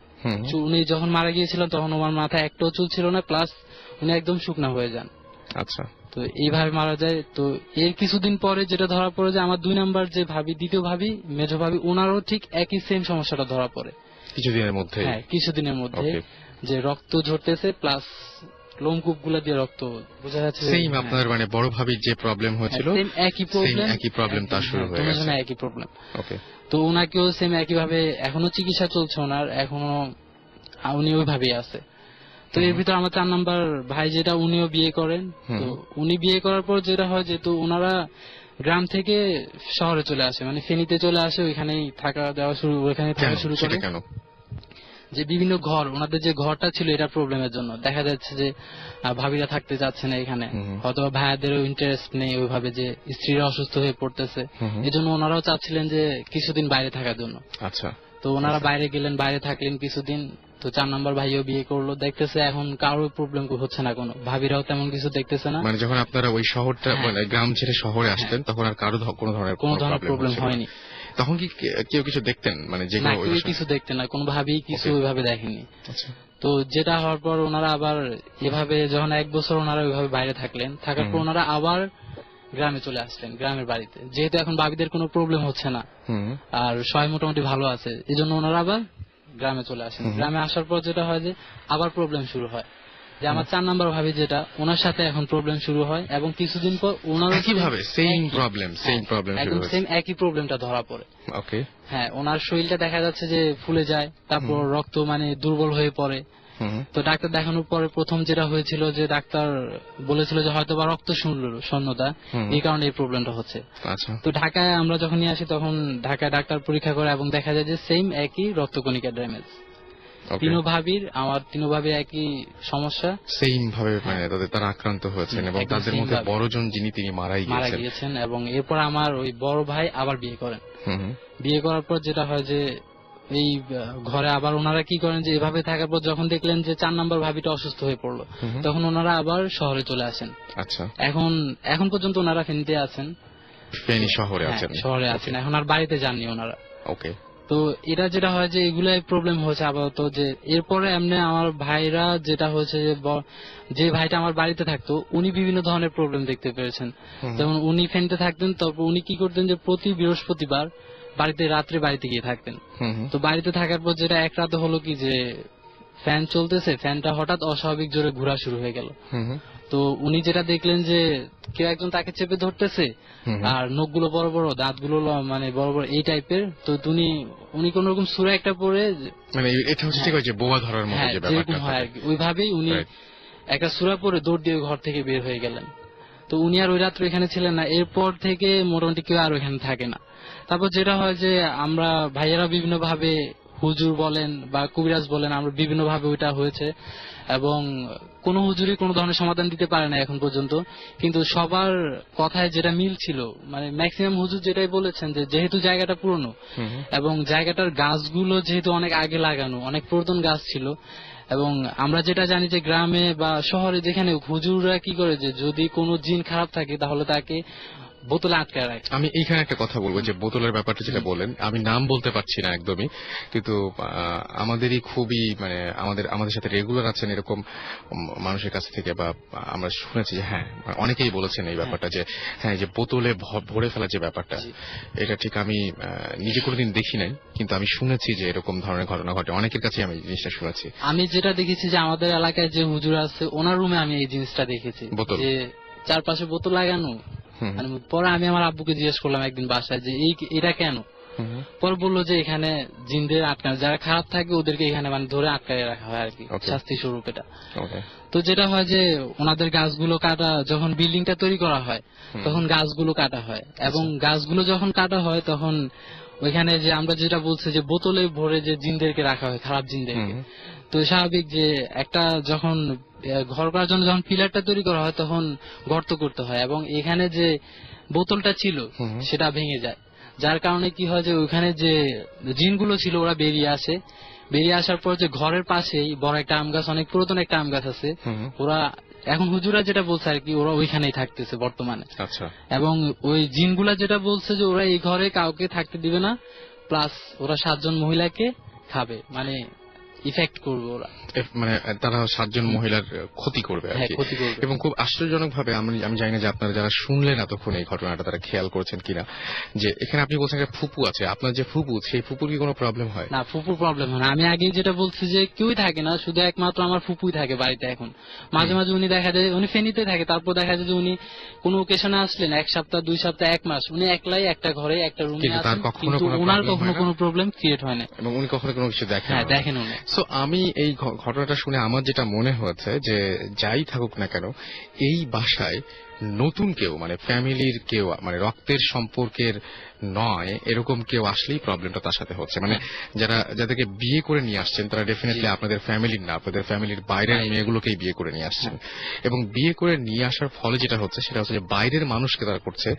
[SPEAKER 7] উনি যখন মারা গিয়েছিলেন তখন ওনার মাথায় একটাও চুল ছিল না, প্লাস উনি একদম শুকনা হয়ে যান। আচ্ছা। তো এইভাবে মারা যায়। তো এর কিছুদিন পরে যেটা ধরা পড়ে যে আমার 2 নাম্বার যে ভাবি, দ্বিতীয় ভাবি, মেজো ভাবি, ওনারও ঠিক একই সেম সমস্যাটা ধরা পড়ে কিছুদিনের মধ্যে। হ্যাঁ, কিছুদিনের মধ্যে যে রক্ত ঝরতেছে প্লাস লোমকূপ গুলা দিয়ে রক্ত বোঝা যাচ্ছে।
[SPEAKER 2] সেম আপনার মানে বড় ভাবির যে প্রবলেম হয়েছিল, একই প্রবলেম তার শুরু হয়ে গেছে,
[SPEAKER 7] একই প্রবলেম। ওকে। তো ওনাকেও সেম একই ভাবে এখনো চিকিৎসা চলছে ওনার, এখনো উনি ওইভাবেই আছে। তো এর ভিতর আমার 4 নাম্বার ভাই যেটা, উনিও বিয়ে করেন। তো উনি বিয়ে করার পর যেটা হয়, যেহেতু ওনারা গ্রাম থেকে শহরে চলে আসে, মানে ফেনীতে চলে আসে, ওইখানেই থাকা শুরু করে। যে বিভিন্ন ঘর, ওনাদের যে ঘরটা ছিল এটা প্রবলেমের জন্য দেখা যাচ্ছে যে ভাবিরা থাকতে যাচ্ছে না এখানে, হয়তো ভাইয়াদেরও ইন্টারেস্ট নেই ওইভাবে, যে স্ত্রীরা অসুস্থ হয়ে পড়তেছে, এজন্য ওনারাও চাচ্ছিলেন যে কিছুদিন বাইরে থাকার জন্য। আচ্ছা। তো ওনারা বাইরে গেলেন, বাইরে থাকলেন কিছুদিন। তো 4 নাম্বার ভাইও বিয়ে করলো, দেখতেছে এখন কারোর প্রবলেম হচ্ছে না, কোনো ভাবিরাও তেমন কিছু দেখতেছে না।
[SPEAKER 2] মানে যখন আপনারা ওই শহরটা, মানে গ্রাম ছেড়ে শহরে আসলেন, তখন আর কারো কোনো ধরনের
[SPEAKER 7] প্রবলেম হয়নি।
[SPEAKER 2] তখন কি কেউ কিছু দেখতেন, মানে যে
[SPEAKER 7] কিছু দেখতেন না, কোনো ভাবেই কিছু ওইভাবে দেখেনি। তো যেটা হওয়ার পর ওনারা আবার এভাবে যখন 1 বছর ওনারা ওইভাবে বাইরে থাকলেন, থাকার পর ওনারা আবার গ্রামে চলে আসলেন, গ্রামের বাড়িতে, যেহেতু এখন ভাবিদের কোনো প্রবলেম হচ্ছে না আর সবাই মোটামুটি ভালো আছে, এই জন্য ওনারা আবার গ্রামে চলে আসেন। গ্রামে আসার পর যেটা হয় যে আবার প্রবলেম শুরু হয়, যে আমার 4 নাম্বার ভাবি যেটা, ওনার সাথে এখন প্রবলেম শুরু হয় এবং কিছুদিন পর ওনার
[SPEAKER 2] কিভাবে সেম প্রবলেম
[SPEAKER 7] একদম সেম একই প্রবলেমটা ধরা পড়ে।
[SPEAKER 2] ওকে,
[SPEAKER 7] হ্যাঁ, ওনার শরীরটা দেখা যাচ্ছে যে ফুলে যায়, তারপর রক্ত মানে দুর্বল হয়ে পড়ে। তো ডাক্তার দেখানোর পরে প্রথম যেটা হয়েছিল যে ডাক্তার বলেছিল যে হয়তো বা রক্ত শূন্যতা, এই কারণে এই প্রবলেমটা হচ্ছে।
[SPEAKER 2] আচ্ছা,
[SPEAKER 7] তো ঢাকায় আমরা যখন নিয়ে আসি তখন ঢাকায় ডাক্তার পরীক্ষা করে এবং দেখা যায় যে সেম একই রক্তকণিকা ড্যামেজ। আমার তিনো ভাবির একই সমস্যা,
[SPEAKER 2] সেম ভাবে মানে তারা আক্রান্ত হয়েছেন এবং
[SPEAKER 7] একদম
[SPEAKER 2] তাদের
[SPEAKER 7] same
[SPEAKER 2] মধ্যে
[SPEAKER 7] ভাবে।
[SPEAKER 2] বড়জন যিনি তিনি মারাই
[SPEAKER 7] মারা
[SPEAKER 2] গিয়েছেন।
[SPEAKER 7] গিয়েছেন। এবং এরপর আমার ওই বড় ভাই আবার বিয়ে করেন। বিয়ে করার পর যেটা হয় যে এই ঘরে আবার ওনারা কি করেন যে এভাবে থাকার পর যখন দেখলেন যে 4 নাম্বার ভাবিটা অসুস্থ হয়ে পড়লো, তখন ওনারা আবার শহরে চলে আসেন।
[SPEAKER 2] আচ্ছা,
[SPEAKER 7] এখন পর্যন্ত ওনারা ফেনীতে আছেন,
[SPEAKER 2] ফেনী শহরে
[SPEAKER 7] হ্যাঁ,
[SPEAKER 2] আছেন।
[SPEAKER 7] শহরে আছেন, এখন আর বাড়িতে যাননি ওনারা।
[SPEAKER 2] ওকে,
[SPEAKER 7] তো এটা যেটা হয় যে এগুলাই প্রবলেম হয়েছে আপাতত। যে এরপরে এমনি আমার ভাইরা যেটা হয়েছে যে ভাইটা আমার বাড়িতে থাকতো উনি বিভিন্ন ধরনের প্রবলেম দেখতে পেরেছেন। যেমন উনি ফেনীতে থাকতেন, তারপর উনি কি করতেন যে প্রতি বৃহস্পতিবার রাত্রে বাড়িতে গিয়ে থাকতেন। তো বাড়িতে থাকার পর যেটা এক রাতে হলো কি যে ফ্যান চলতেছে, ফ্যানটা হঠাৎ অস্বাভাবিক জোরে ঘোরা শুরু হয়ে গেল। তো উনি যেটা দেখলেন যে কেউ একজন তাকে চেপে ধরতেছে আর নখগুলো বড় বড়, দাঁতগুলো মানে বড় বড় এই টাইপের। তো উনি কোন রকম সুরা একটা পরে,
[SPEAKER 2] মানে এটা হচ্ছে ঠিক আছে বোয়া ধরার মতো
[SPEAKER 7] হ্যাঁ
[SPEAKER 2] যে
[SPEAKER 7] যেরকম
[SPEAKER 2] ব্যাপারটা
[SPEAKER 7] হয় আর কি, ওইভাবেই উনি একটা সুরা পরে দৌড় দিয়ে ঘর থেকে বের হয়ে গেলেন। তো উনি আর ওই রাত্রে এখানে ছিলেন না, এরপর থেকে মোটামুটি কেউ আর ওখানে থাকে না। তারপর যেটা হয় যে আমরা ভাইয়েরা বিভিন্ন ভাবে, হুজুর বলেন বা কবিরাজ বলেন, আমরা বিভিন্ন ভাবে ওইটা হয়েছে এবং কোন হুজুরই কোন ধরনের সমাধান দিতে পারে না এখন পর্যন্ত। কিন্তু সবার কথায় যেটা মিল ছিল, মানে ম্যাক্সিমাম হুজুর যেটাই বলেছেন যে যেহেতু জায়গাটা পুরনো এবং জায়গাটার গাছগুলো যেহেতু অনেক আগে লাগানো, অনেক পুরাতন গাছ ছিল, এবং আমরা যেটা জানি যে গ্রামে বা শহরে যেখানে হুজুররা কি করে যে যদি কোনো জিন খারাপ থাকে তাহলে তাকে বোতলে আটকে রাখে।
[SPEAKER 2] আমি এইখানে একটা কথা বলবো যে বোতলের ব্যাপারটা যেটা বলেন, আমি নাম বলতে পারছি না একদমই, কিন্তু আমাদেরই খুবই মানে আমাদের সাথে রেগুলার আছেন এরকম মানুষের কাছ থেকে, বা আমরা শুনেছি যে হ্যাঁ অনেকেই বলেছেন এই ব্যাপারটা যে হ্যাঁ যে বোতলে ভরে ফেলা যে ব্যাপারটা, এটা ঠিক আমি নিজে কোনোদিন দেখি নাই, কিন্তু আমি শুনেছি যে এরকম ধরনের ঘটনা ঘটে, অনেকের কাছে আমি এই জিনিসটা শুনেছি।
[SPEAKER 7] আমি যেটা দেখেছি যে আমাদের এলাকায় যে হুজুর আছে ওনার রুমে আমি এই জিনিসটা দেখেছি, যে চারপাশে বোতল লাগানো। পরে আমি আমার আব্বুকে জিজ্ঞেস করলাম একদিন বাসায় যে এটা কেন, পরে বললো যে এখানে জিনদের আটকানো, যারা খারাপ থাকে ওদেরকে এখানে মানে ধরে আটকায় রাখা হয় আর কি, শাস্তি স্বরূপ এটা। তো যেটা হয় যে ওনাদের গাছগুলো কাটা, যখন বিল্ডিংটা তৈরি করা হয় তখন গাছগুলো কাটা হয়, এবং গাছগুলো যখন কাটা হয় তখন ওইখানে যে আমরা যেটা বলছি যে বোতলে ভরে যে জিনদেরকে রাখা হয়, খারাপ জিনদেরকে। তো স্বাভাবিক যে একটা যখন ঘর করার জন্য যখন পিলারটা তৈরি করা হয় তখন গর্ত করতে হয়, এবং এখানে যে বোতলটা ছিল সেটা ভেঙে যায়, যার কারণে কি হয় যে ওইখানে যে জিনগুলো ছিল ওরা বেরিয়ে আসে। বেরিয়ে আসার পর যে ঘরের পাশেই বড় একটা আম গাছ, অনেক পুরাতন একটা আম গাছ আছে, ওরা এখন হুজুরা যেটা বলছে আর কি ওরা ওইখানেই থাকতেছে বর্তমানে।
[SPEAKER 2] আচ্ছা, এবং
[SPEAKER 7] ওই জিনগুলা যেটা বলছে যে ওরা এই ঘরে কাউকে থাকতে দিবে না, প্লাস ওরা 7 জন মহিলাকে খাবে, মানে ইফেক্ট করবে ওরা,
[SPEAKER 2] মানে তারা 7 জন মহিলার ক্ষতি করবে আর কি। এবং খুব আশ্চর্যজনক ভাবে আমি জানি না যে আপনারা যারা শুনলেন এতক্ষণ এই ঘটনাটা তারা খেয়াল করেছেন কিনা, যে এখানে আপনি বলছেন একটা ফুপু আছে, আপনার যে ফুপু সেই ফুপুর কি কোনো প্রবলেম হয়?
[SPEAKER 7] না, ফুপুর প্রবলেম হয় না। আমি আগে যেটা বলছি যে কেউই থাকে না, শুধু একমাত্র আমার ফুপুই থাকে বাড়িতে। এখন মাঝে মাঝে উনি দেখা যায় উনি ফেনীতে থাকে, তারপর দেখা যায় যে উনি কোন ওকেশনে আসলেন 1 সপ্তাহ 2 সপ্তাহ 1 মাস উনি একলাই একটা ঘরে একটা রুমে আছেন, কিন্তু ওনার কখনো কোনো প্রবলেম ক্রিয়েট হয় না এবং উনি কখনো কোনো কিছু দেখেন না।
[SPEAKER 2] সো আমি এই ঘটনাটা শুনে আমার যেটা মনে হচ্ছে যে যাই থাকুক না কেন এই বাসায় নতুন কেউ মানে ফ্যামিলির কেউ মানে রক্তের সম্পর্কের নয় এরকম কেউ আসলেই প্রবলেমটা তার সাথে হচ্ছে। মানে যাদেরকে বিয়ে করে নিয়ে আসছেন তারা ডেফিনেটলি আপনাদের ফ্যামিলির না, আপনাদের ফ্যামিলির বাইরের মেয়েগুলোকেই বিয়ে করে নিয়ে আসছেন, এবং বিয়ে করে নিয়ে আসার ফলে যেটা হচ্ছে সেটা হচ্ছে যে বাইরের মানুষকে তারা করছে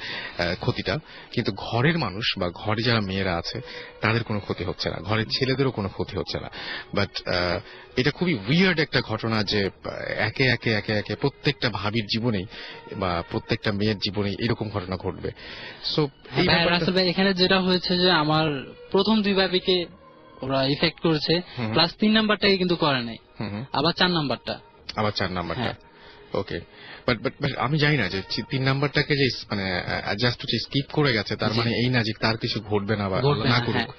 [SPEAKER 2] ক্ষতিটা, কিন্তু ঘরের মানুষ বা ঘরে যারা মেয়েরা আছে তাদের কোনো ক্ষতি হচ্ছে না, ঘরের ছেলেদেরও কোনো ক্ষতি হচ্ছে না। বাট এটা খুবই উইয়ার্ড একটা ঘটনা যে একে একে একে একে প্রত্যেকটা ভাবির জীবনেই বা প্রত্যেকটা মেয়ের জীবনে এরকম ঘটনা ঘটবে। সো
[SPEAKER 7] এখানে যেটা হয়েছে যে আমার প্রথম 2 ভাবিকে ওরা ইফেক্ট করেছে, প্লাস 3 নাম্বারটাকে কিন্তু করে নাই, আবার 4 নাম্বারটা।
[SPEAKER 2] ওকে, বাট আমি জানি না যে 3 নাম্বারটাকে যে মানে জাস্ট স্কিপ করে গেছে তার মানে এই না যে তার কিছু ঘটবে না বা
[SPEAKER 7] ঘটবে
[SPEAKER 2] না
[SPEAKER 7] না,
[SPEAKER 2] করুক।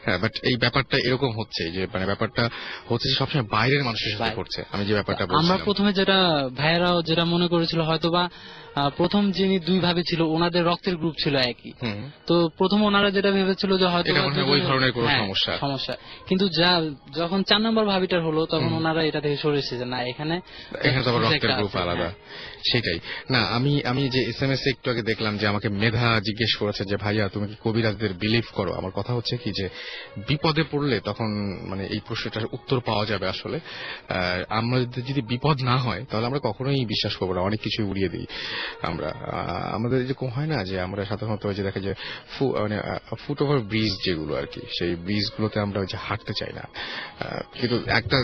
[SPEAKER 2] হ্যাঁ, বাট এই ব্যাপারটা এরকম হচ্ছে যে মানে ব্যাপারটা হচ্ছে যে সবসময় বাইরের মানুষের সাথে
[SPEAKER 7] বাইরে।
[SPEAKER 2] ঘটছে। আমি যে ব্যাপারটা
[SPEAKER 7] আমরা
[SPEAKER 2] বলছিলাম
[SPEAKER 7] প্রথমে যেটা ভাইয়েরাও যেটা মনে করেছিল হয়তোবা প্রথম যিনি দুই ভাবে ছিল ওনাদের রক্তের গ্রুপ ছিল একই,
[SPEAKER 2] হুম,
[SPEAKER 7] তো প্রথম ওনারা যেটা ভেবেছিল যে হয়তো
[SPEAKER 2] এটা মনে হয় ওই ধরনের কোনো সমস্যা।
[SPEAKER 7] কিন্তু যখন 4 নম্বর ভাবিটার হলো তখন ওনারা এটা থেকে সরে এসেছে, না এখানে
[SPEAKER 2] তো আবার রক্তের
[SPEAKER 7] একটা
[SPEAKER 2] গ্রুপ
[SPEAKER 7] আছে,
[SPEAKER 2] আলাদা।
[SPEAKER 7] হ্যাঁ।
[SPEAKER 2] সেটাই না, আমি যে SMS এ একটু আগে দেখলাম যে আমাকে মেধা জিজ্ঞেস করেছে যে ভাইয়া তুমি কি কবিরাজদের বিলিভ করো। আমার কথা হচ্ছে কি যে বিপদে পড়লে তখন মানে এই প্রশ্নটার উত্তর পাওয়া যাবে আসলে। আমরা যদি বিপদ না হয় তাহলে আমরা কখনোই বিশ্বাস করবো না, অনেক কিছু উড়িয়ে দিই আমরা। আমাদের যেরকম হয় না যে আমরা সাধারণত ওই যে দেখা যায় মানে ফুট ওভার ব্রিজ যেগুলো আর কি, সেই ব্রিজ গুলোতে আমরা ওই যে হাঁটতে চাই না, কিন্তু একটা